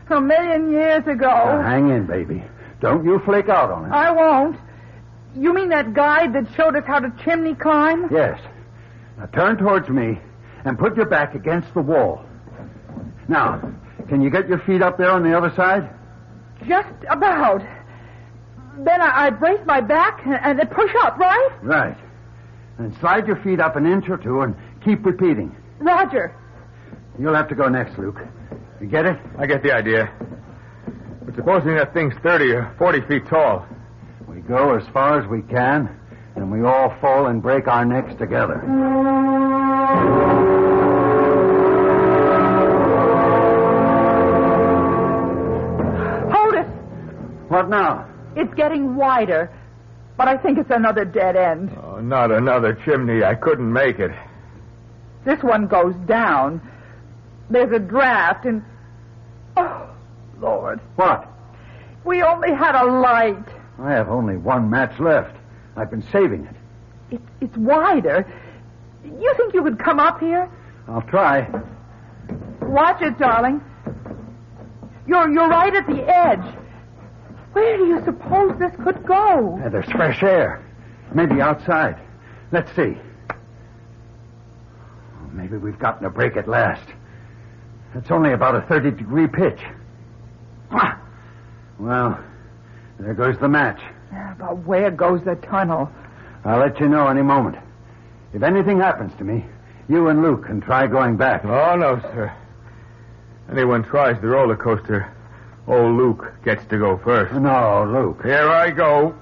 1,000,000 years ago. Now, hang in, baby. Don't you flake out on it. I won't. You mean that guide that showed us how to chimney climb? Yes. Now turn towards me and put your back against the wall. Now, can you get your feet up there on the other side? Just about. Then I brace my back and then push up, right? Right. And slide your feet up an inch or two and keep repeating. Roger. You'll have to go next, Luke. You get it? I get the idea. But supposing that thing's 30 or 40 feet tall. We go as far as we can, and we all fall and break our necks together. Hold it! What now? It's getting wider, but I think it's another dead end. Oh, not another chimney. I couldn't make it. This one goes down. There's a draft, and... Oh, Lord. What? We only had a light. I have only one match left. I've been saving it. It's wider. You think you could come up here? I'll try. Watch it, darling. You're right at the edge. Where do you suppose this could go? There's fresh air. Maybe outside. Let's see. Maybe we've gotten a break at last. It's only about a 30-degree pitch. Well, there goes the match. Yeah, but where goes the tunnel? I'll let you know any moment. If anything happens to me, you and Luke can try going back. Oh, no, sir. Anyone tries the roller coaster, old Luke gets to go first. No, Luke. Here I go.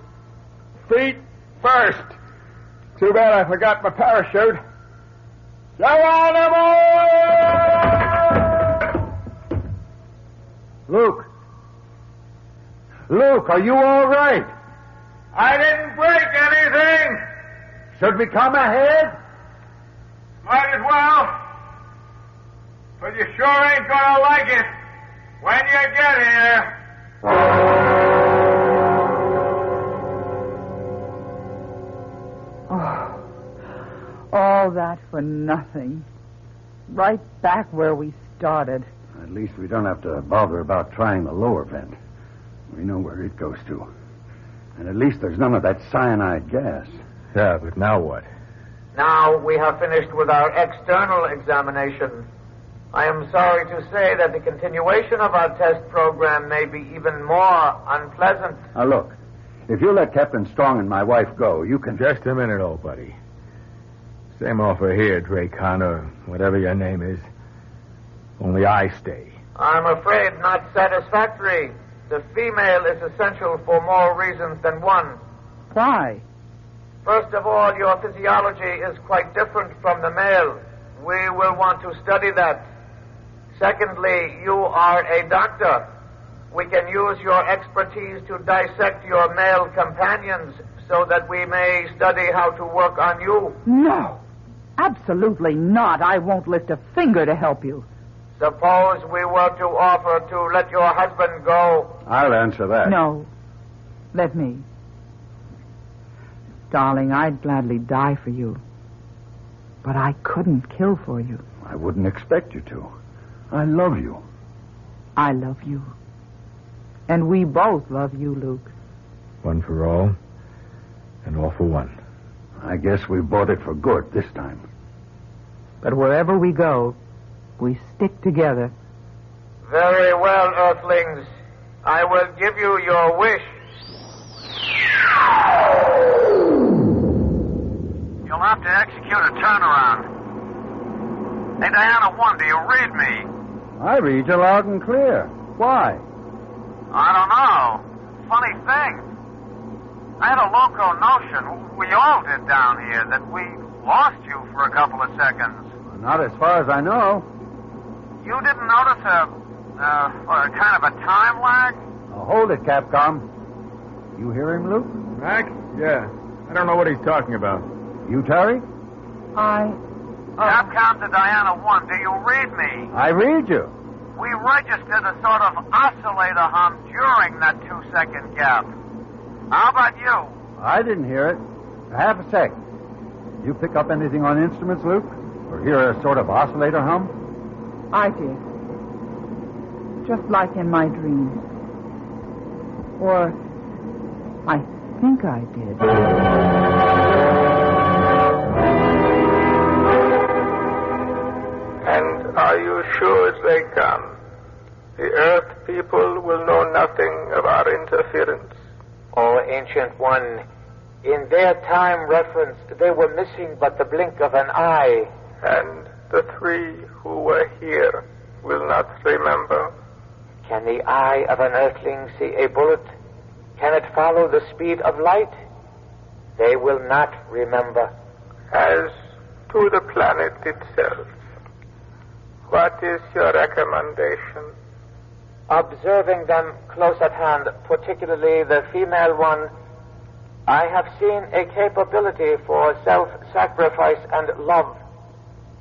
Feet first. Too bad I forgot my parachute. Luke. Luke, are you all right? I didn't break anything. Should we come ahead? Might as well. But you sure ain't gonna like it when you get here. Oh, all that for nothing. Right back where we started. At least we don't have to bother about trying the lower vent. We know where it goes to. And at least there's none of that cyanide gas. Yeah, but now what? Now we have finished with our external examination. I am sorry to say that the continuation of our test program may be even more unpleasant. Now, look. If you let Captain Strong and my wife go, you can... Just a minute, old buddy. Same offer here, Dracon, or whatever your name is. Only I stay. I'm afraid not satisfactory. The female is essential for more reasons than one. Why? First of all, your physiology is quite different from the male. We will want to study that. Secondly, you are a doctor. We can use your expertise to dissect your male companions so that we may study how to work on you. No, absolutely not. I won't lift a finger to help you. Suppose we were to offer to let your husband go. I'll answer that. No. Let me. Darling, I'd gladly die for you. But I couldn't kill for you. I wouldn't expect you to. I love you. I love you. And we both love you, Luke. One for all, and all for one. I guess we bought it for good this time. But wherever we go, we stick together. Very well, Earthlings. I will give you your wish. You'll have to execute a turnaround. Hey, Diana 1, do you read me? I read you loud and clear. Why? I don't know. Funny thing. I had a loco notion, we all did down here, that we lost you for a couple of seconds. Not as far as I know. You didn't notice a kind of a time lag? Now, hold it, Capcom. You hear him, Luke? Mac? Yeah. I don't know what he's talking about. You, Terry? Capcom to Diana 1, do you read me? I read you. We registered a sort of oscillator hum during that 2-second gap. How about you? I didn't hear it. Half a sec. You pick up anything on instruments, Luke? Or hear a sort of oscillator hum? I did. Just like in my dreams. Or I think I did. And are you sure they come? The Earth people will know nothing of our interference. Oh, Ancient One, in their time reference, they were missing but the blink of an eye. And the three who were here will not remember. Can the eye of an Earthling see a bullet? Can it follow the speed of light? They will not remember. As to the planet itself, what is your recommendation? Observing them close at hand, particularly the female one, I have seen a capability for self-sacrifice and love.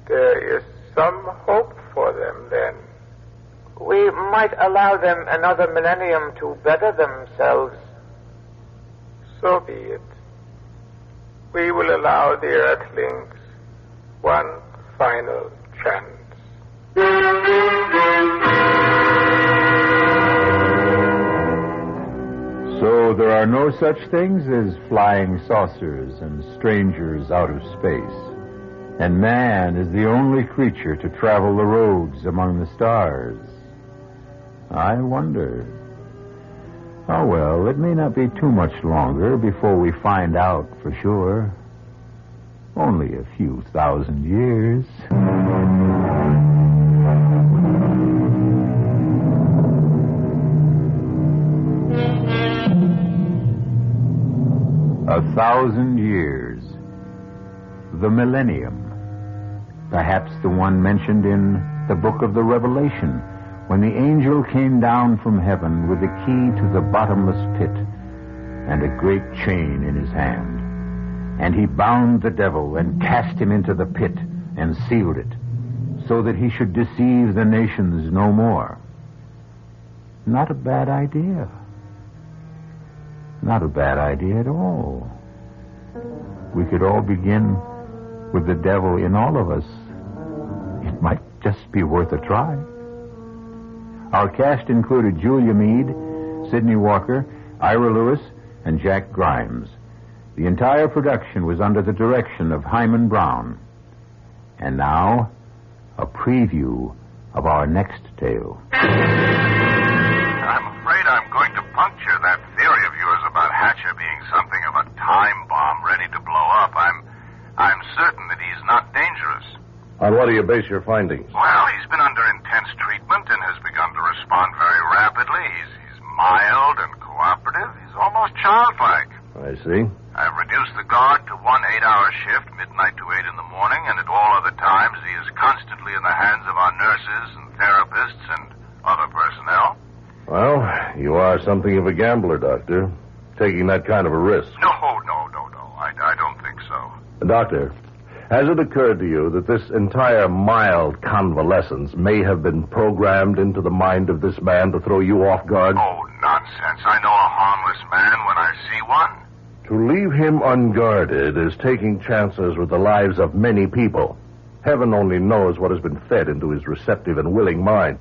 There is some hope for them, then. We might allow them another millennium to better themselves. So be it. We will allow the Earthlings one final chance. So there are no such things as flying saucers and strangers out of space. And man is the only creature to travel the roads among the stars. I wonder. Oh, well, it may not be too much longer before we find out for sure. Only a few thousand years. A 1,000 years. The millennium. Perhaps the one mentioned in the book of the Revelation, when the angel came down from heaven with the key to the bottomless pit and a great chain in his hand. And he bound the devil and cast him into the pit and sealed it, so that he should deceive the nations no more. not a bad idea. Not a bad idea at all. We could all begin with the devil in all of us. It might just be worth a try. Our cast included Julia Meade, Sidney Walker, Ira Lewis, and Jack Grimes. The entire production was under the direction of Hyman Brown. And now, a preview of our next tale. I'm afraid I'm going to puncture that theory of yours about Hatcher being something of a time bomb ready to blow up. I'm certain that he's not dangerous. On what do you base your findings? Well, he's been under intense treatment and has begun to respond very rapidly. He's mild and cooperative. He's almost childlike. I see. I've reduced the guard to 1 8-hour shift, midnight to 8 in the morning, and at all other times he is constantly in the hands of our nurses and therapists and other personnel. Well, you are something of a gambler, Doctor, taking that kind of a risk. No. I don't think so. Doctor, has it occurred to you that this entire mild convalescence may have been programmed into the mind of this man to throw you off guard? Oh, nonsense. I know a harmless man when I see one. To leave him unguarded is taking chances with the lives of many people. Heaven only knows what has been fed into his receptive and willing mind.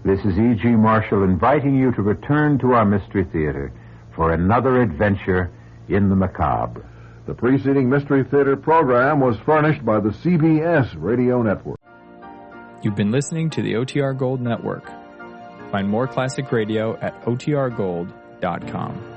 This is E.G. Marshall inviting you to return to our Mystery Theater for another adventure in the macabre. The preceding Mystery Theater program was furnished by the CBS Radio Network. You've been listening to the OTR Gold Network. Find more classic radio at otrgold.com.